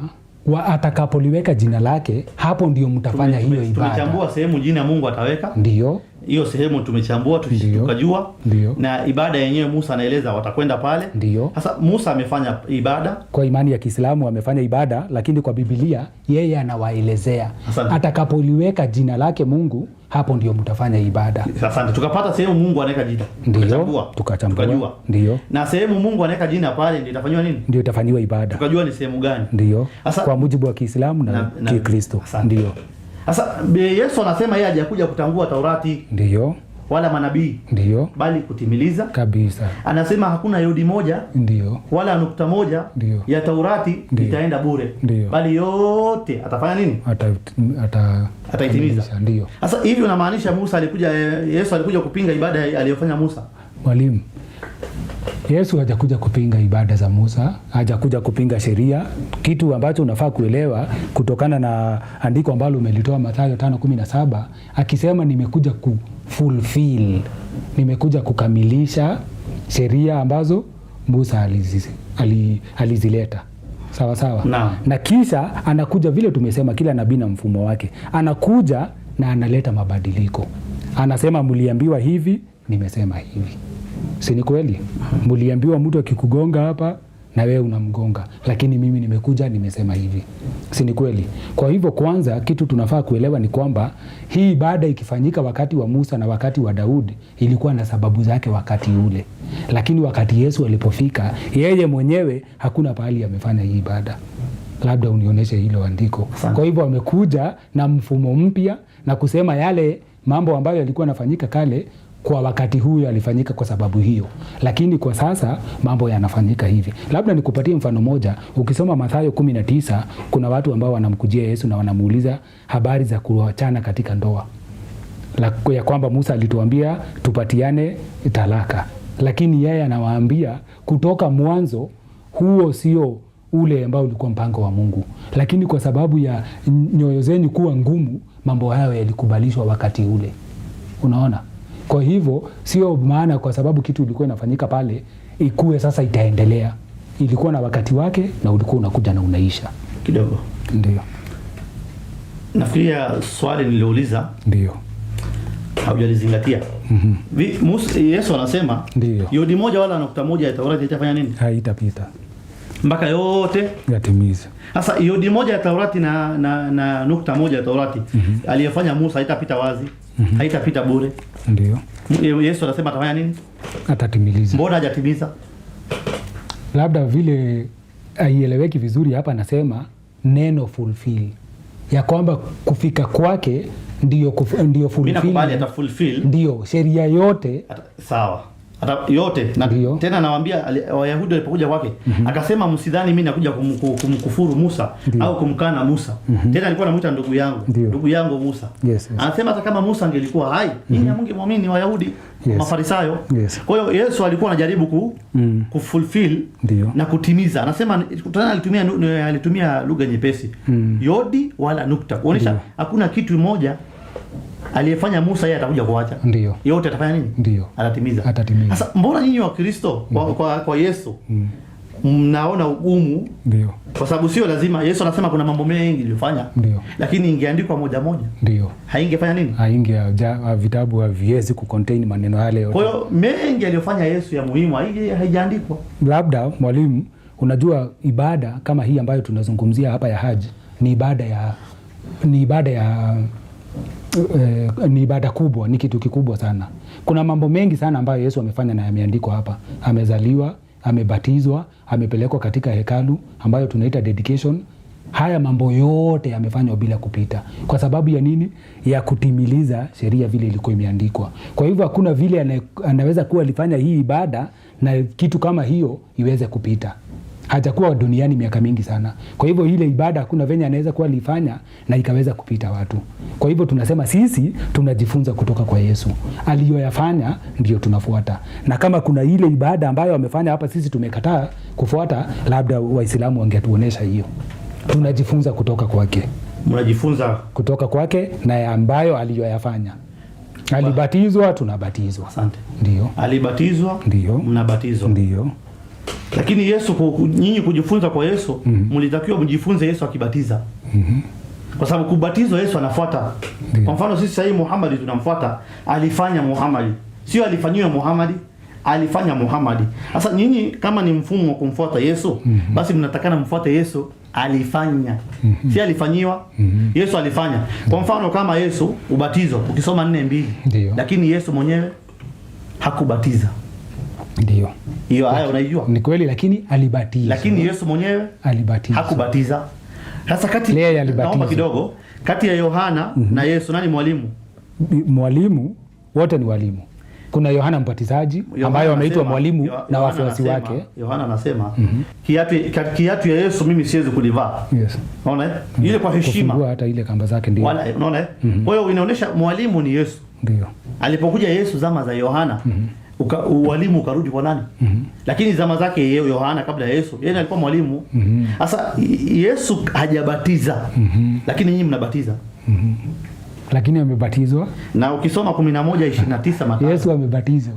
atakapoliweka jina lake hapo ndio mtafanya hiyo ibada. Tumechambua sehemu jina Mungu ataweka. Ndio. Hiyo sehemu tumechambua tukajua. Ndiyo. Na ibada yenyewe Musa anaeleza watakwenda pale. Ndio. Sasa Musa amefanya ibada. Kwa imani ya Kiislamu amefanya ibada, lakini kwa Biblia yeye anawaelezea atakapoliweka jina lake Mungu hapo ndio mtafanya ibada. Asante. Tukapata sehemu Mungu anaweka jina. Tukachambua. Ndio. Na sehemu Mungu anaweka jina pale ndio itafanywa nini? Ndio itafanywa ibada. Tukajua ni sehemu gani? Ndio. Kwa mujibu wa Kiislamu na Kikristo. Ndio. Sasa Yesu anasema yeye hajakuja kutangua Taurati. Ndio. Wala manabii. Ndio. Bali kutimiliza kabisa. Anasema hakuna yodi moja. Ndio. Wala nukta moja. Ndio. Ya Taurati itaenda bure. Ndio. Bali yote atafanya nini? Ataitimiza. Ndio. Sasa hivi unamaanisha Yesu alikuja kupinga ibada aliyofanya Musa? Mwalimu, Yesu hajakuja kupinga ibada za Musa, hajakuja kupinga sheria. Kitu ambacho unafaa kuelewa kutokana na andiko ambalo umelitoa Mathayo 5:17 akisema nimekuja kufulfill, nimekuja kukamilisha sheria ambazo Musa alizileta. Sawa sawa. Na kisha anakuja vile tumesema kila nabii na mfumo wake. Anakuja na analeta mabadiliko. Anasema mliambiwa hivi, nimesema hivi. Si ni kweli? Mliambiwa mtu akikugonga hapa na wewe unamgonga, lakini mimi nimekuja nimesema hivi. Si ni kweli? Kwa hivyo kwanza kitu tunafaa kuelewa ni kwamba hii ibada ikifanyika wakati wa Musa na wakati wa Daudi ilikuwa na sababu zake wakati ule. Lakini wakati Yesu alipofika, yeye mwenyewe hakuna pahali amefanya hii ibada. Labda unionyeshe hilo andiko. Kwa hivyo amekuja na mfumo mpya na kusema yale mambo ambayo yalikuwa yanafanyika kale kwa wakati huyo yalifanyika kwa sababu hiyo, lakini kwa sasa mambo yanafanyika hivi. Labda nikupatie mfano moja. Ukisoma Mathayo 19, kuna watu ambao wanamkujia Yesu na wanamuuliza habari za kuachana katika ndoa, ya kwamba Musa alituambia tupatiane talaka, lakini yeye anawaambia kutoka mwanzo huo sio ule ambao ulikuwa mpango wa Mungu, lakini kwa sababu ya nyoyo zenu kuwa ngumu, mambo hayo yalikubalishwa wakati ule. Unaona? Kwa hivyo sio maana kwa sababu kitu ilikuwa inafanyika pale ikue sasa itaendelea. Ilikuwa na wakati wake na ulikuwa unakuja na unaisha kidogo. Ndio. Nafikiria swali niliouliza ndio haujalizingatia. Yesu anasema yodi moja wala nukta moja ya Taurati itafanya nini? Haitapita mpaka yote yatimize. Sasa yodi moja ya Taurati na nukta moja ya Taurati aliyefanya Musa haitapita wazi, haitapita bure. Ndio. Yesu anasema atafanya nini? Atatimiliza. Mbona hajatimiza? Labda vile haieleweki vizuri hapa, anasema neno fulfill, ya kwamba kufika kwake ndio fulfill. Mimi nakubali ata fulfill. Ndio sheria yote. Sawa. Hata yote na tena nawaambia Wayahudi walipokuja kwake akasema msidhani mimi nakuja kumkufuru Musa au kumkana Musa. Tena alikuwa anamuita ndugu yangu Musa. Yes. Anasema hata kama Musa angelikuwa hai ninyi mngemwamini Wayahudi, Mafarisayo. Kwa hiyo Yesu alikuwa anajaribu kufulfill na kutimiza. Anasema tena alitumia lugha nyepesi. Yodi wala nukta. Kuonesha hakuna kitu moja aliyefanya Musa yeye atakuja kuacha. Ndio. Yote atafanya nini? Ndio. Atatimiza. Sasa mbona nyinyi wa Kristo kwa Yesu mnaona ugumu? Ndio. Kwa sababu sio lazima. Yesu anasema kuna mambo mengi aliyofanya. Ndio. Lakini ingeandikwa moja moja. Ndio. Haingefanya nini? Vitabu haviwezi kucontain maneno yale yote. Kwa hiyo mengi aliyofanya Yesu ya muhimu haijaandikwa. Labda mwalimu, unajua ibada kama hii ambayo tunazungumzia hapa ya haji ni ibada kubwa, ni kitu kikubwa sana. Kuna mambo mengi sana ambayo Yesu amefanya na yameandikwa hapa. Amezaliwa, amebatizwa, amepelekwa katika hekalu ambayo tunaita dedication. Haya mambo yote yamefanywa bila kupita. Kwa sababu ya nini? Ya kutimiliza sheria vile ilikuwa imeandikwa. Kwa hivyo hakuna vile anaweza kuwa alifanya hii ibada na kitu kama hiyo iweze kupita. Hajakuwa duniani miaka mingi sana. Kwa hivyo ile ibada hakuna venye anaweza kuwa alifanya na ikaweza kupita watu. Kwa hivyo tunasema sisi tunajifunza kutoka kwa Yesu. Aliyoyafanya ndio tunafuata. Na kama kuna ile ibada ambayo amefanya hapa sisi tumekataa kufuata, labda Waislamu wangetuonesha hiyo. Tunajifunza kutoka kwake. Mnajifunza kutoka kwake na ambayo aliyoyafanya. Alibatizwa, tunabatizwa. Asante. Ndio. Alibatizwa, ndio. Mnabatizwa. Ndio. Lakini Yesu nyinyi kujifunza kwa Yesu, mlitakiwa mjifunze Yesu akibatiza. Kwa sababu kubatizwa Yesu anafuata. Kwa mfano sisi sasa Muhammad tunamfuata, alifanya Muhammad. Sio alifanyiwa Muhammad, alifanya Muhammad. Sasa nyinyi kama ni mfumo wa kumfuata Yesu, basi mnatakana mfuate Yesu alifanya. Si alifanyiwa. Yesu alifanya. Kwa mfano kama Yesu ubatizo, ukisoma 4:2, lakini Yesu mwenyewe hakubatiza. Ndio. Hiyo aya unaijua? Ni kweli, lakini alibatiza. Lakini Yesu mwenyewe alibatiza. Hakubatiza. Sasa naomba kidogo, kati ya Yohana na Yesu nani mwalimu? Mwalimu, wote ni walimu. Kuna Yohana Mbatizaji ambaye ameitwa mwalimu na wafuasi wake. Yohana anasema kiatu ya Yesu mimi siwezi kulivaa. Yes. Unaona? Ile kwa heshima. Kufungua hata ile kamba zake ndio. Unaona? Kwa hiyo inaonyesha mwalimu ni Yesu. Ndio. Alipokuja Yesu zama za Yohana, ualimu ukarudi kwa nani? Lakini zama zake Yohana kabla ya Yesu, yeye alikuwa mwalimu. Sasa Yesu hajabatiza. Lakini nyinyi mnabatiza. Lakini amebatizwa. Na ukisoma 11:29 Mathayo. Yesu amebatizwa.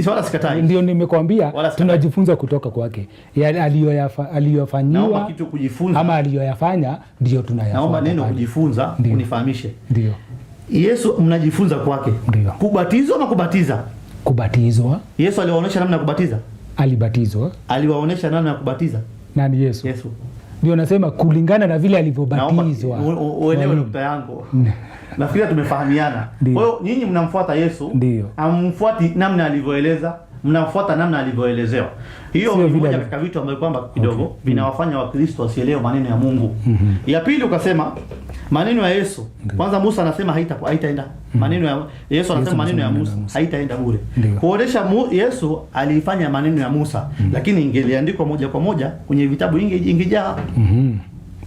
Swala sikatai. Ndio nimekwambia tunajifunza kutoka kwake. Aliyofanyiwa. Naomba kitu kujifunza. Ama aliyoyafanya ndio tunayafuata. Naomba neno kujifunza unifahamishe. Ndio. Yesu mnajifunza kwake. Kubatizwa ama kubatiza? Kubatizwa. Yesu aliwaonesha namna ya kubatiza? Alibatizwa. Aliwaonesha namna ya kubatiza? Nani Yesu? Yesu. Ndio nasema kulingana na vile alivyobatizwa. Uelewe nukta yangu. Nafikiri tumefahamiana. Kwa hiyo nyinyi mnamfuata Yesu, amfuati namna alivyoeleza, mnafuata namna alivyoelezewa. Hiyo ni moja katika vitu ambavyo kwamba kidogo vinawafanya Wakristo wasielewe maneno ya Mungu. Ya pili ukasema maneno ya Yesu. Kwanza Musa anasema haitaenda. Maneno ya Yesu anasema maneno ya Musa haitaenda bure. Kuonesha Yesu alifanya maneno ya Musa, lakini ingeliandikwa moja kwa moja kwenye vitabu ingejaa.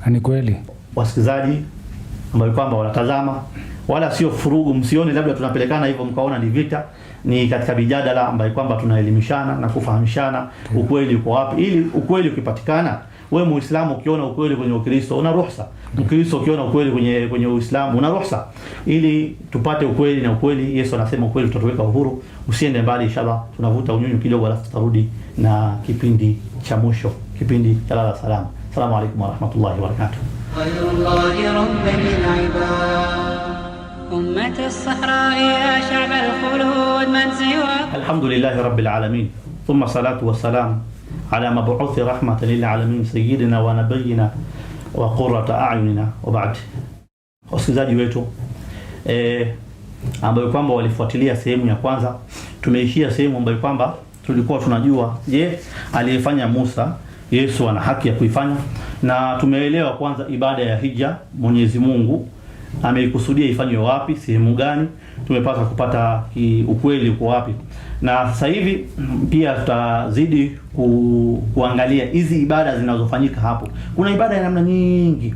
Ni kweli. Wasikilizaji ambao kwamba wanatazama, wala sio furugu, msione labda tunapelekana hivyo mkaona ni vita. Ni katika mijadala ambayo kwamba tunaelimishana na kufahamishana ukweli uko wapi, ili ukweli ukipatikana, wewe Muislamu ukiona ukweli kwenye Ukristo una ruhusa, Mkristo ukiona ukweli kwenye Uislamu una ruhusa, ili tupate ukweli. Na ukweli, Yesu anasema ukweli tutaweka uhuru. Usiende mbali, inshallah tunavuta unyunyu kidogo, alafu tutarudi na kipindi cha mwisho, kipindi cha lala salama. Assalamu alaykum wa rahmatullahi wa barakatuh. أمة الصحراء يا شعب الخلود من سواك. الحمد لله رب العالمين، ثم الصلاة والسلام على مبعوث رحمة للعالمين سيدنا ونبينا وقرة أعيننا وبعد. Wasikilizaji wetu ambao kwamba walifuatilia sehemu ya kwanza, tumeishia sehemu ambayo kwamba tulikuwa tunajua aliyefanya Musa Yesu ana haki ya kuifanya, na tumeelewa kwanza ibada ya hija Mwenyezi Mungu ameikusudia ifanywe wapi, sehemu gani, tumepata kupata ukweli uko wapi. Na sasa hivi pia tutazidi kuangalia hizi ibada zinazofanyika hapo. Kuna ibada ya namna nyingi.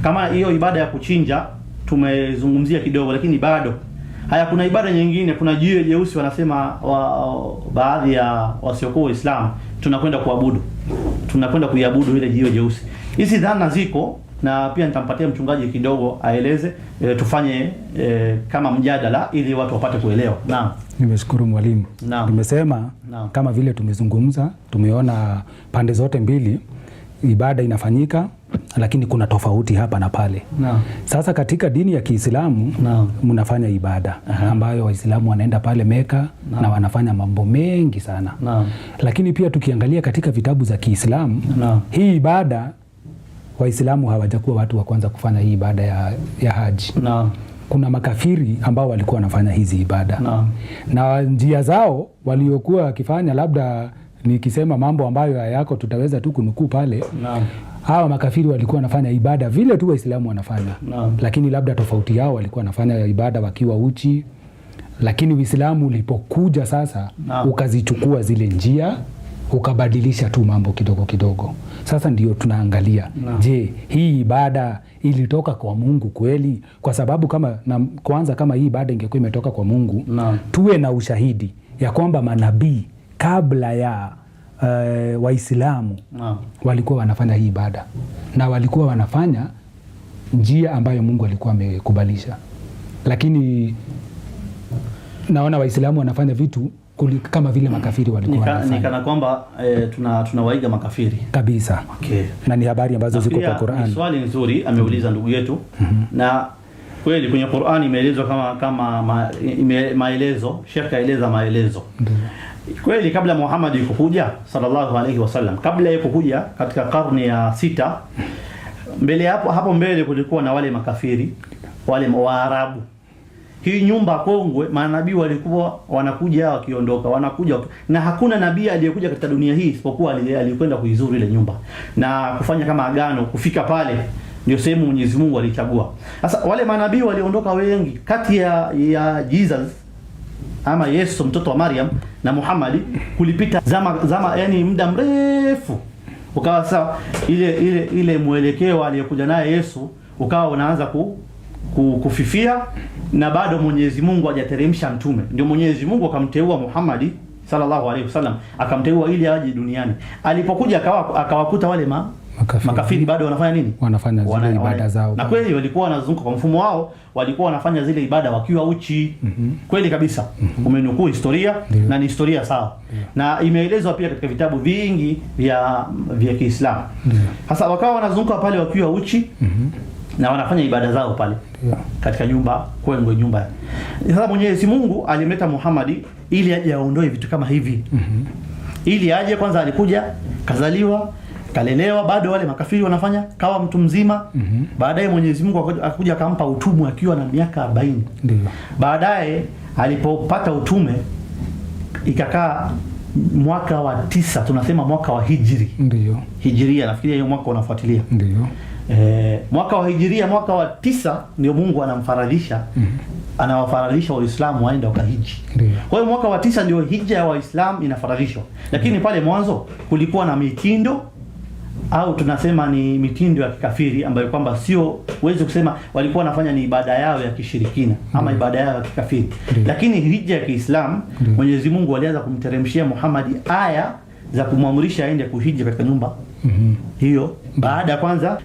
Kama hiyo ibada ya kuchinja tumezungumzia kidogo, lakini bado kuna ibada nyingine. Kuna jiwe jeusi wanasema baadhi ya wasiokuwa Waislamu tunakwenda kuabudu. Tunakwenda kuiabudu ile jiwe jeusi. Hizi dhana ziko, na pia nitampatia mchungaji kidogo aeleze, tufanye kama mjadala ili watu wapate kuelewa. Naam. Nimeshukuru mwalimu. Nimesema kama vile tumezungumza, tumeona pande zote mbili ibada inafanyika, lakini kuna tofauti hapa na pale. Sasa katika dini ya Kiislamu mnafanya ibada ambayo Waislamu wanaenda pale Meka na wanafanya mambo mengi sana. Lakini pia tukiangalia katika vitabu za Kiislamu, hii ibada Waislamu hawajakuwa watu wa kwanza kufanya hii ibada ya haji. Kuna makafiri ambao walikuwa wanafanya hizi ibada. Na njia zao waliokuwa wakifanya, labda nikisema mambo ambayo hayako tutaweza tu kunukuu pale. Hawa makafiri walikuwa wanafanya ibada vile tu Waislamu wanafanya. Lakini labda tofauti yao walikuwa wanafanya ibada wakiwa uchi. Lakini Uislamu ulipokuja sasa ukazichukua zile njia, ukabadilisha tu mambo kidogo kidogo. Sasa ndio tunaangalia, je, hii ibada ilitoka kwa Mungu kweli? Kwa sababu kwanza kama hii ibada ingekuwa imetoka kwa Mungu, tuwe na ushahidi ya kwamba manabii kabla ya Waislamu walikuwa wanafanya hii ibada, na walikuwa wanafanya njia ambayo Mungu alikuwa amekubalisha. Lakini naona Waislamu wanafanya vitu kama vile makafiri walikuwa wanafanya. Ni kana kwamba tunawaiga makafiri kabisa. Okay. Na ni habari ambazo ziko kwa Qur'an. Swali nzuri ameuliza ndugu yetu. Na kweli kwenye Qur'an imeelezwa kama maelezo, Sheikh kaeleza maelezo. Kweli kabla Muhammad kukuja sallallahu alaihi wasallam, kabla yeye kukuja katika karne ya 6, mbele hapo mbele kulikuwa na wale makafiri, wale Waarabu. Hii nyumba kongwe, manabii walikuwa wanakuja wakiondoka, wanakuja, na hakuna nabii aliyekuja katika dunia hii isipokuwa alikwenda kuizuru ile nyumba na kufanya kama agano. Kufika pale ndio sehemu Mwenyezi Mungu alichagua. Sasa wale manabii waliondoka wengi, kati ya Jesus ama Yesu mtoto wa Maryam na Muhammad kulipita zama yani muda mrefu. Ukawa sasa ile mwelekeo aliyokuja naye Yesu ukawa unaanza kufifia, na bado Mwenyezi Mungu hajateremsha mtume. Ndio Mwenyezi Mungu akamteua Muhammad sallallahu alaihi wasallam, akamteua ili aje duniani. Alipokuja akawakuta wale makafiri bado wanafanya nini? Wanafanya zile ibada zao. Na kweli walikuwa wanazunguka kwa mfumo wao, walikuwa wanafanya zile ibada wakiwa uchi. Kweli kabisa. Umenukuu historia na ni historia sawa. Na imeelezwa pia katika vitabu vingi vya Kiislamu. Sasa wakawa wanazunguka pale wakiwa uchi. Na wanafanya ibada zao pale katika nyumba kongwe, nyumba. Sasa Mwenyezi Mungu alimleta Muhammad ili aje aondoe vitu kama hivi. Ili aje kwanza, alikuja kazaliwa, kalelewa, bado wale makafiri wanafanya, kawa mtu mzima. Baadaye Mwenyezi Mungu akakuja akampa utume akiwa na miaka 40. Baadaye alipopata utume ikakaa mwaka wa 9, tunasema mwaka wa hijri. Ndio. Hijiria, nafikiri hiyo mwaka unafuatilia. Ndio. Mwaka wa hijiria, mwaka wa 9 ndio Mungu anamfaradhisha, anawafaradhisha Waislamu waende wakahiji. Kwa hiyo mwaka wa 9 ndio hija ya Waislamu inafaradhishwa. Lakini pale mwanzo kulikuwa na mitindo, au tunasema ni mitindo ya kikafiri, ambayo kwamba sio, uweze kusema walikuwa wanafanya ni ibada yao ya kishirikina ama ibada yao ya kikafiri. Lakini hija ya Kiislamu, Mwenyezi Mungu alianza kumteremshia Muhammad aya za kumwamrisha aende kuhiji katika nyumba hiyo. Baada ya kwanza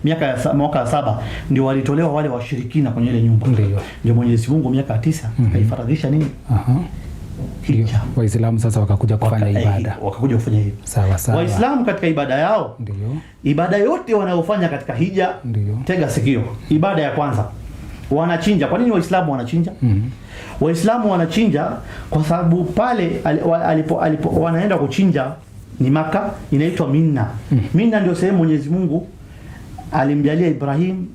mwaka wa 7 ndio walitolewa wale washirikina kwenye ile nyumba. Ndio Mwenyezi Mungu miaka 9 akaifaradhisha nini? Hija. Waislamu sasa wakakuja kufanya ibada. Wakakuja kufanya hivyo. Sawa sawa. Waislamu katika ibada yao, ndio ibada yote wanayofanya katika hija, ndio tega sikio. Ibada ya kwanza wanachinja. Kwa nini Waislamu wanachinja? Waislamu wanachinja kwa sababu pale alipo wanaenda kuchinja ni Maka, inaitwa Mina. Mina ndio sehemu Mwenyezi Mungu alimjalia Ibrahim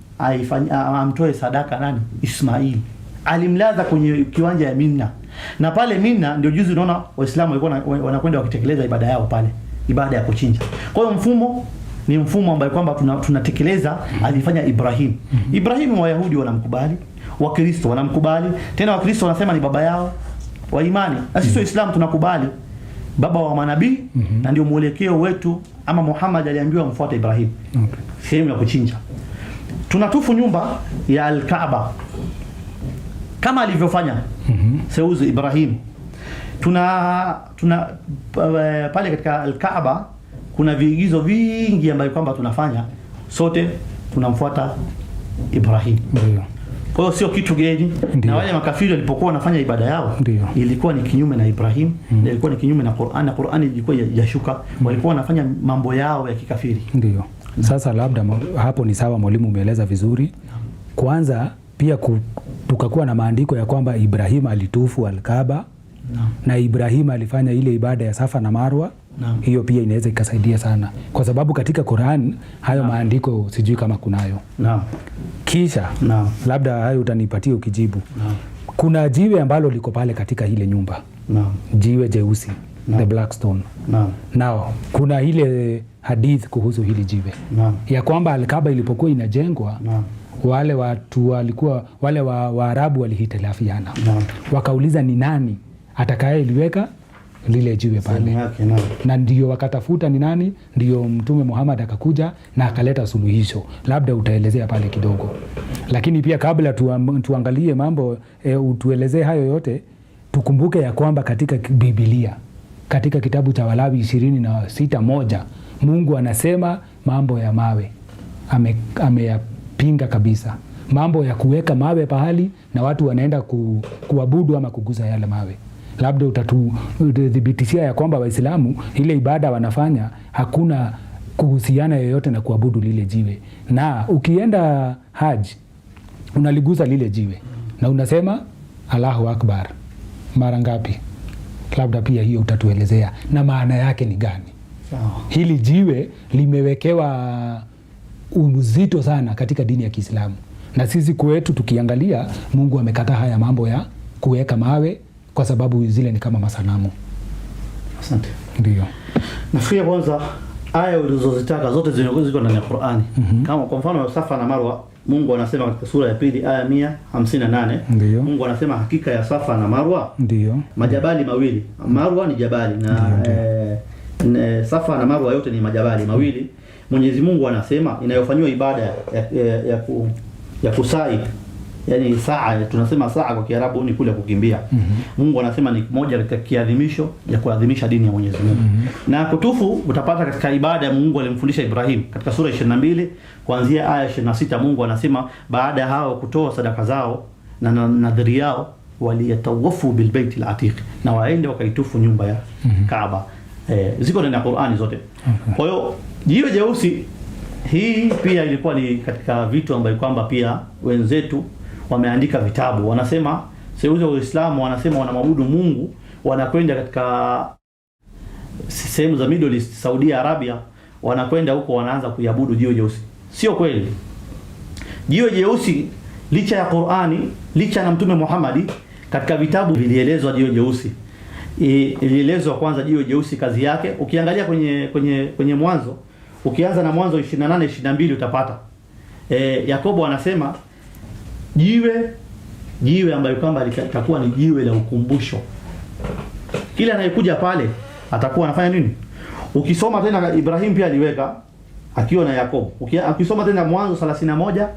amtoe sadaka nani? Ismail. Alimlaza kwenye kiwanja ya Mina. Na pale Mina ndio juzi unaona Waislamu walikuwa wanakwenda wakitekeleza ibada yao pale, ibada ya kuchinja. Kwa hiyo mfumo ni mfumo ambao kwamba tunatekeleza alifanya Ibrahim. Ibrahim Wayahudi wanamkubali, Wakristo wanamkubali, tena Wakristo wanasema ni baba yao wa imani. Na sisi Waislamu tunakubali baba wa manabii, na ndio mwelekeo wetu, ama Muhammad aliambiwa mfuate Ibrahim. Sehemu ya kuchinja. Tunatufu nyumba ya Al-Kaaba kama alivyofanya Seuzi Ibrahim. Tuna pale katika Al-Kaaba kuna viigizo vingi ambavyo kwamba tunafanya sote, tunamfuata Ibrahim. Kwa hiyo sio kitu geni. Na wale makafiri walipokuwa wanafanya ibada yao, ilikuwa ni kinyume na Ibrahim, ilikuwa ni kinyume na Qur'an, na Qur'an ilikuwa yashuka, walikuwa wanafanya mambo yao ya kikafiri. Ndio. Sasa labda hapo ni sawa, mwalimu umeeleza vizuri. Kwanza pia tukakuwa na maandiko ya kwamba Ibrahim alitufu Al-Kaaba, na Ibrahim alifanya ile ibada ya Safa na Marwa. Hiyo pia inaweza ikasaidia sana, kwa sababu katika Qur'an hayo maandiko sijui kama kunayo. Kisha labda hayo utanipatia ukijibu. Kuna jiwe ambalo liko pale katika ile nyumba. Jiwe jeusi, the black stone. Nao kuna ile hadith kuhusu hili jiwe ya kwamba Al-Kaaba ilipokuwa inajengwa, wale watu walikuwa wale Waarabu walihitilafiana, wakauliza ni nani atakaye liweka lile jiwe pale, na ndio wakatafuta ni nani, ndio Mtume Muhammad akakuja na akaleta suluhisho. Labda utaelezea pale kidogo, lakini pia kabla tuangalie mambo utuelezee hayo yote, tukumbuke ya kwamba katika Biblia, katika kitabu cha Walawi 26:1 Mungu anasema mambo ya mawe ameyapinga kabisa, mambo ya kuweka mawe pahali na watu wanaenda kuabudu ama kuguza yale mawe. Labda utatudhibitishia ya kwamba Waislamu ile ibada wanafanya hakuna kuhusiana yoyote na kuabudu lile jiwe, na ukienda haji unaliguza lile jiwe na unasema Allahu Akbar mara ngapi? Labda pia hiyo utatuelezea na maana yake ni gani. Hili jiwe limewekewa uzito sana katika dini ya Kiislamu, na sisi kwetu tukiangalia, Mungu amekataa haya mambo ya kuweka mawe kwa sababu zile ni kama masanamu. Asante. Ndio. Nafikiria kwanza aya ulizozitaka zote ziko ndani ya Qur'ani. Kama kwa mfano Safa na Marwa, Mungu anasema katika sura ya 2 aya 158, Mungu anasema hakika ya Safa na Marwa majabali mawili. Marwa ni jabali na Safa na Marwa yote ni majabali mawili. Mwenyezi Mungu anasema inayofanywa ibada ya kusai, yani saa, tunasema saa kwa Kiarabu ni kule kukimbia. Mungu anasema ni moja katika kiadhimisho ya kuadhimisha dini ya Mwenyezi Mungu. Na kutufu utapata katika ibada ya Mungu alimfundisha Ibrahim katika sura 22 kuanzia aya 26. Mungu anasema baada ya hao kutoa sadaka zao na nadhiri yao, waliyatawafu bilbaiti al-atiq, na waende wakaitufu nyumba ya Kaaba. Ziko ndani ya Qur'ani zote. Kwa hiyo jiwe jeusi hii pia ilikuwa ni katika vitu ambavyo kwamba pia wenzetu wameandika vitabu, wanasema seuzi wa Uislamu wanasema wanamwabudu Mungu, wanakwenda katika sehemu za Middle East, Saudi Arabia, wanakwenda huko wanaanza kuiabudu jiwe jeusi. Sio kweli. Jiwe jeusi licha ya Qur'ani, licha na Mtume Muhammad, katika vitabu vilielezwa jiwe jeusi ilielezwa kwanza jiwe jeusi kazi yake. Ukiangalia kwenye Mwanzo, ukianza na Mwanzo 28-22 utapata Yakobo anasema jiwe ambayo kwamba litakuwa ni jiwe la ukumbusho. Kila anayekuja pale atakuwa anafanya nini? Ukisoma tena Ibrahim pia aliweka akiwa na Yakobo. Ukisoma tena Mwanzo 31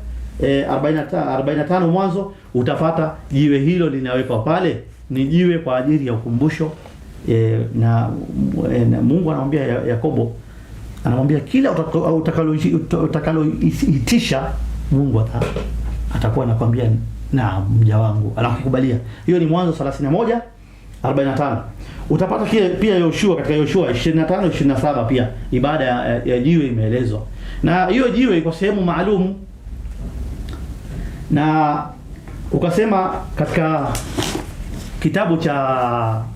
45 Mwanzo utapata jiwe hilo linawekwa pale, ni jiwe kwa ajili ya ukumbusho. Na Mungu anamwambia Yakobo, anamwambia kila utakaloitisha Mungu atakuwa anakuambia na mja wangu, anakukubalia. Hiyo ni Mwanzo 31:45. Utapata pia Yoshua, katika Yoshua 25-27 pia ibada ya jiwe imeelezwa. Na hiyo jiwe iko sehemu maalum, na ukasema katika kitabu cha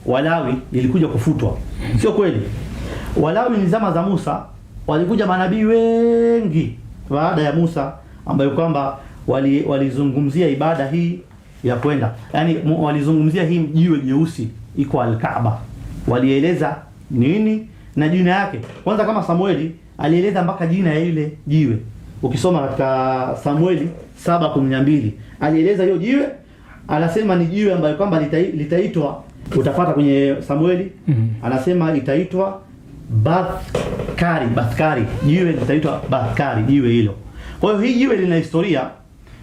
Walawi ilikuja kufutwa. Sio kweli. Walawi ni zama za Musa, walikuja manabii wengi baada ya Musa ambayo kwamba walizungumzia ibada hii ya kwenda. Yaani walizungumzia hii jiwe jeusi iko Al-Kaaba. Walieleza nini na jina yake. Kwanza kama Samueli alieleza mpaka jina ya ile jiwe. Ukisoma katika Samueli 7:12 alieleza hiyo jiwe, anasema ni jiwe ambayo kwamba litaitwa, utapata kwenye Samueli anasema itaitwa Bathkari. Jiwe litaitwa Bathkari, jiwe hilo. Kwa hiyo hii jiwe lina historia,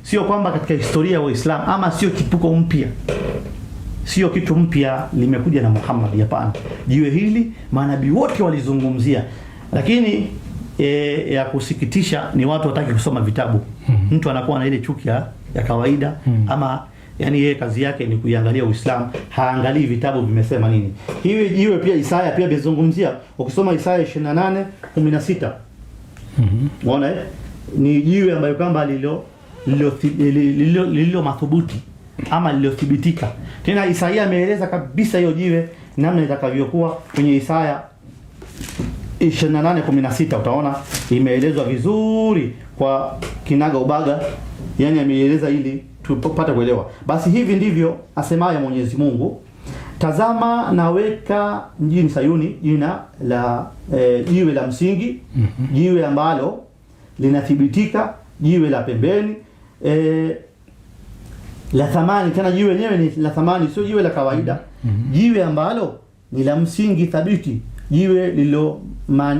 sio kwamba katika historia ya Uislamu ama sio kipuko mpya. Sio kitu mpya limekuja na Muhammad, hapana. Jiwe hili manabii wote walizungumzia. Lakini ya kusikitisha ni watu wataki kusoma vitabu. Mtu anakuwa na ile chuki ya kawaida ama yani yeye kazi yake ni kuiangalia Uislamu, haangalii vitabu vimesema nini. Hiyo jiwe pia Isaya pia bezungumzia. Ukisoma Isaya 28:16. Unaona ni jiwe ambayo kwamba lililo mathubuti ama lililothibitika. Tena Isaya ameeleza kabisa hiyo jiwe namna itakavyokuwa kwenye Isaya 28:16. Utaona imeelezwa vizuri kwa kinaga ubaga, yani ameeleza ili tupate kuelewa. Basi hivi ndivyo asemaye Mwenyezi Mungu: tazama naweka mjini Sayuni jina la jiwe la msingi, jiwe ambalo linathibitika, jiwe la pembeni, la thamani. Tena jiwe lenyewe ni la thamani, sio jiwe la kawaida. Jiwe ambalo ni la msingi thabiti, jiwe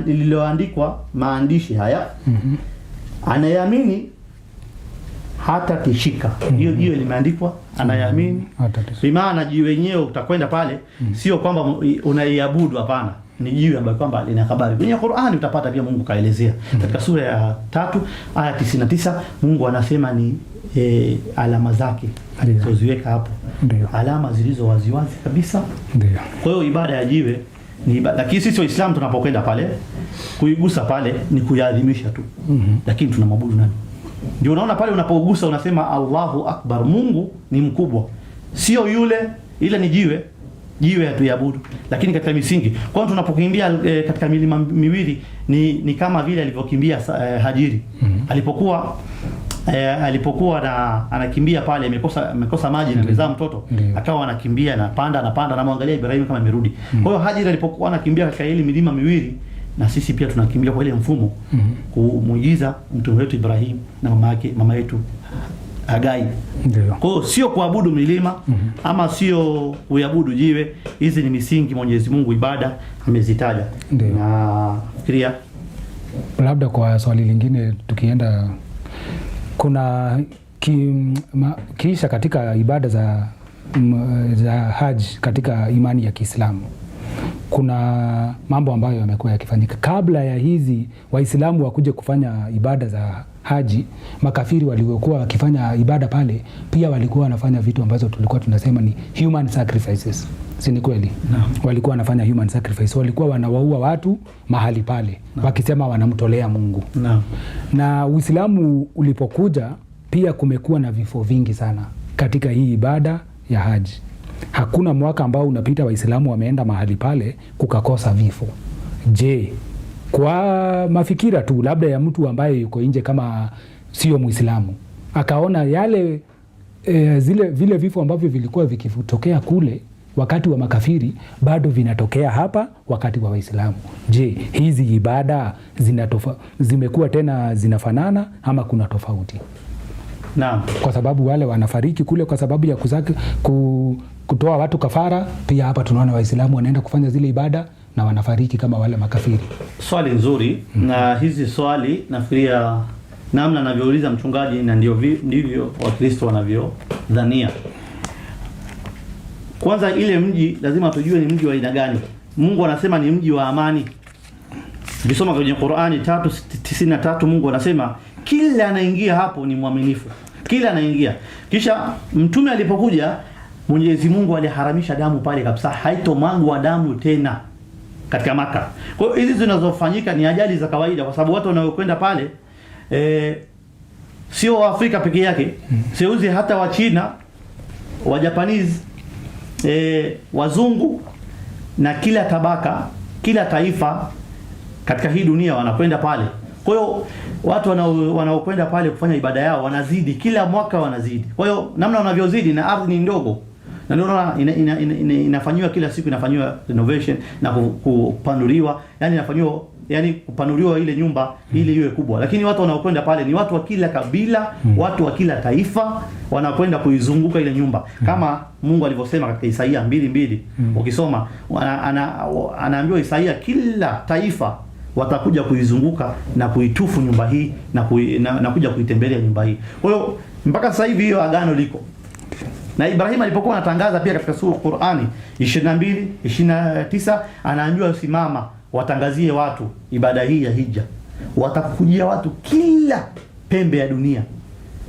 lililoandikwa maandishi haya, anayeamini hata tishika. Hiyo jiwe limeandikwa anayeamini. Bimaana jiwe lenyewe utakwenda pale sio kwamba unaiabudu, hapana. Ni jiwe ambayo kwamba lina habari. Kwenye Qur'ani utapata pia Mungu kaelezea. Katika sura ya 3 aya 99 Mungu anasema ni alama zake alizoziweka hapo. Ndiyo. Alama zilizo waziwazi kabisa. Ndiyo. Kwa hiyo ibada ya jiwe ni ibada. Lakini sisi Waislamu tunapokwenda pale kuigusa pale ni kuyaadhimisha tu. Lakini tunamwabudu nani? Ndio unaona pale unapogusa unasema Allahu Akbar, Mungu ni mkubwa. Sio yule, ile ni jiwe hatuabudu. Lakini katika misingi, kwa hiyo tunapokimbia katika milima miwili ni kama vile alivyokimbia Hajiri. Alipokuwa anakimbia pale amekosa maji na mezaa mtoto, akawa anakimbia na anapanda na muangalia Ibrahim kama amerudi. Kwa hiyo Hajiri alipokuwa anakimbia katika ile milima miwili, na sisi pia tunakimbia kwa ile mfumo kumuigiza mtume wetu Ibrahim na mama yetu Hagai. Ndio. Kwa hiyo sio kuabudu milima ama sio kuabudu jiwe. Hizi ni misingi Mwenyezi Mungu ibada amezitaja. Na fikiria labda kwa swali lingine tukienda, kuna kisha katika ibada za haji katika imani ya Kiislamu kuna mambo ambayo yamekuwa yakifanyika kabla ya hizi Waislamu wakuje kufanya ibada za haji. Makafiri waliokuwa wakifanya ibada pale pia walikuwa wanafanya vitu ambazo tulikuwa tunasema ni human sacrifices. Si ni kweli? No. Walikuwa wanafanya human sacrifice. Walikuwa wanawaua watu mahali pale, wakisema wanamtolea Mungu. No. Na Uislamu ulipokuja pia kumekuwa na vifo vingi sana katika hii ibada ya haji. Hakuna mwaka ambao unapita Waislamu wameenda mahali pale kukakosa vifo. Je, kwa mafikira tu labda ya mtu ambaye yuko nje kama sio Muislamu, akaona yale vile vifo ambavyo vilikuwa vikitokea kule wakati wa makafiri bado vinatokea hapa wakati wa Waislamu. Je, hizi ibada zimekuwa tena zinafanana ama kuna tofauti? Naam. Kwa sababu wale wanafariki kule kwa sababu ya kutoa watu kafara, pia hapa tunaona Waislamu wanaenda kufanya zile ibada na wanafariki kama wale makafiri. Swali nzuri. Na hizi swali nafikiria namna anavyouliza mchungaji na ndivyo Wakristo wanavyodhania. Kwanza ile mji lazima tujue ni mji wa aina gani. Mungu anasema ni mji wa amani. Ukisoma kwenye Qur'ani 3:93 Mungu anasema kila anaingia hapo ni mwaminifu. Kila anaingia. Kisha mtume alipokuja, Mwenyezi Mungu aliharamisha damu pale kabisa. Haitomwagwa damu tena katika Maka. Kwa hiyo hizi zinazofanyika ni ajali za kawaida, kwa sababu watu wanaokwenda pale sio wa Afrika peke yake. Seuzi hata wa China, wa Japanese, wazungu na kila tabaka, kila taifa katika hii dunia wanakwenda pale. Kwa hiyo watu wanaokwenda pale kufanya ibada yao wanazidi, kila mwaka wanazidi. Kwa hiyo namna wanavyozidi, na ardhi ni ndogo, na ndio inafanywa kila siku, inafanywa renovation na kupanuliwa, yani inafanywa, yani kupanuliwa ile nyumba ili iwe kubwa. Lakini watu wanaokwenda pale ni watu wa kila kabila, watu wa kila taifa wanakwenda kuizunguka ile nyumba. Kama Mungu alivyosema katika Isaia 2:2. Ukisoma anaambiwa Isaia kila taifa watakuja kuizunguka na kuitufu nyumba hii na kuja kuitembelea nyumba hii. Kwa hiyo mpaka sasa hivi hiyo agano liko. Na Ibrahim alipokuwa anatangaza pia katika sura Qur'ani 22:29 anaambiwa simama watangazie watu ibada hii ya hija. Watakujia watu kila pembe ya dunia.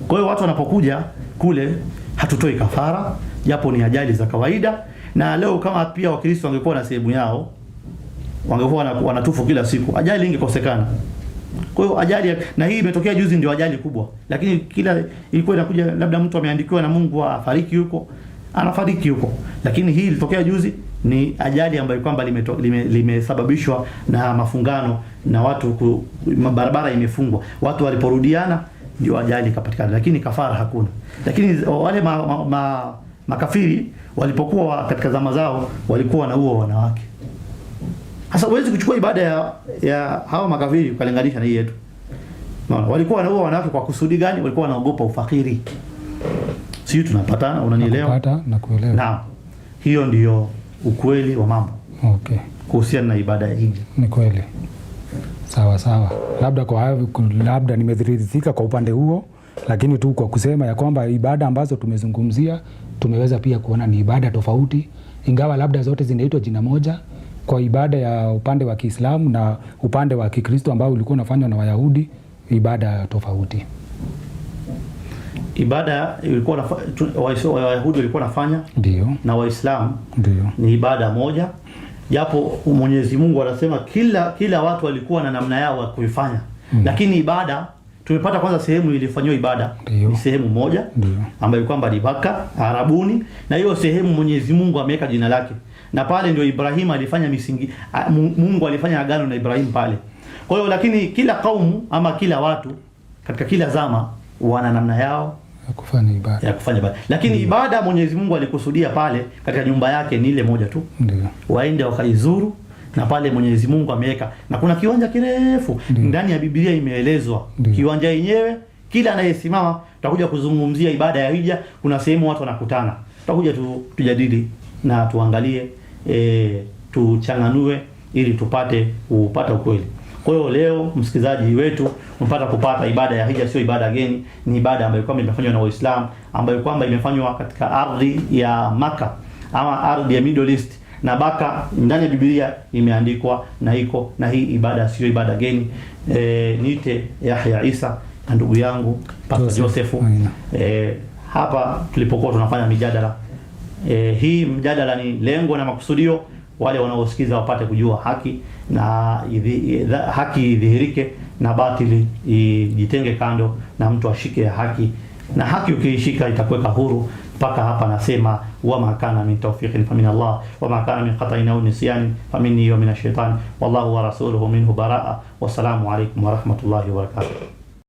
Kwa hiyo watu wanapokuja kule hatutoi kafara, japo ni ajali za kawaida. Na leo kama pia Wakristo wangekuwa na sehemu yao, wangekuwa wanatufu kila siku, ajali ingekosekana. Kwa hiyo ajali, na hii imetokea juzi ndio ajali kubwa, lakini kila ilikuwa inakuja labda mtu ameandikiwa na Mungu afariki huko, anafariki huko. Lakini hii ilitokea juzi, ni ajali ambayo kwamba limesababishwa na mafungano na watu barabara imefungwa. Watu waliporudiana ndio ajali ikapatikana, lakini kafara hakuna. Lakini wale makafiri walipokuwa katika zama zao walikuwa wanaua wanawake. Sasa huwezi kuchukua ibada ya hawa makafiri ukalinganisha na hii yetu. Unaona, walikuwa wanaua wanawake kwa kusudi gani? Walikuwa wanaogopa ufakiri. Sisi tunapatana, unanielewa? Napata na kuelewa. Naam. Hiyo ndiyo ukweli wa mambo. Okay. Kuhusiana na ibada ya hija. Ni kweli. Sawa sawa. Labda nimedhihirisika kwa upande huo, lakini tu kwa kusema ya kwamba ibada ambazo tumezungumzia tumeweza pia kuona ni ibada tofauti, ingawa labda zote zinaitwa jina moja. Kwa ibada ya upande wa Kiislamu na upande wa Kikristo ambao ulikuwa unafanywa na Wayahudi, ibada tofauti. Ibada ilikuwa Wayahudi walikuwa nafanya, ndio, na Waislamu ndio, ni ibada moja, japo Mwenyezi Mungu anasema kila watu walikuwa na namna yao ya kuifanya. Lakini ibada tumepata kwanza sehemu ilifanywa ibada ni sehemu moja ambayo kwamba ni Maka Arabuni, na hiyo sehemu Mwenyezi Mungu ameweka jina lake, na pale ndio Ibrahim alifanya misingi. Mungu alifanya agano na Ibrahim pale. Kwa hiyo lakini kila kaumu ama kila watu katika kila zama wana namna yao ya kufanya ibada. Lakini ibada Mwenyezi Mungu alikusudia pale katika nyumba yake ni ile moja tu. Waende wakaizuru, na pale Mwenyezi Mungu ameweka, na kuna kiwanja kirefu ndani ya Biblia imeelezwa. Kiwanja yenyewe kila anayesimama, tutakuja kuzungumzia ibada ya hija, kuna sehemu watu wanakutana. Tutakuja tujadili na tuangalie, tuchanganue ili kupata ukweli. Kwa hiyo leo msikilizaji wetu kupata ibada ya hija sio ibada geni, ni ibada ambayo kwamba imefanywa na Waislamu, ambayo kwamba imefanywa katika ardhi ya Maka ama ardhi ya Middle East, na Maka ndani ya Biblia imeandikwa na iko, na hii ibada sio ibada geni. Niite Yahya Isa na ndugu yangu Pastor Joseph. Hapa tulipokuwa tunafanya mijadala, hii mjadala ni lengo na makusudio wale wanaosikiza wapate kujua haki, na haki idhihirike na batili ijitenge kando, na mtu ashike haki, na haki ukiishika itakuweka huru. Mpaka hapa nasema wa ma kana min tawfiqin fa min Allah wa ma kana min qata'in aw nisyan fa minni wa min ash-shaytan wallahu wa rasuluhu minhu baraa. Wassalamu alaykum wa rahmatullahi wa barakatuh.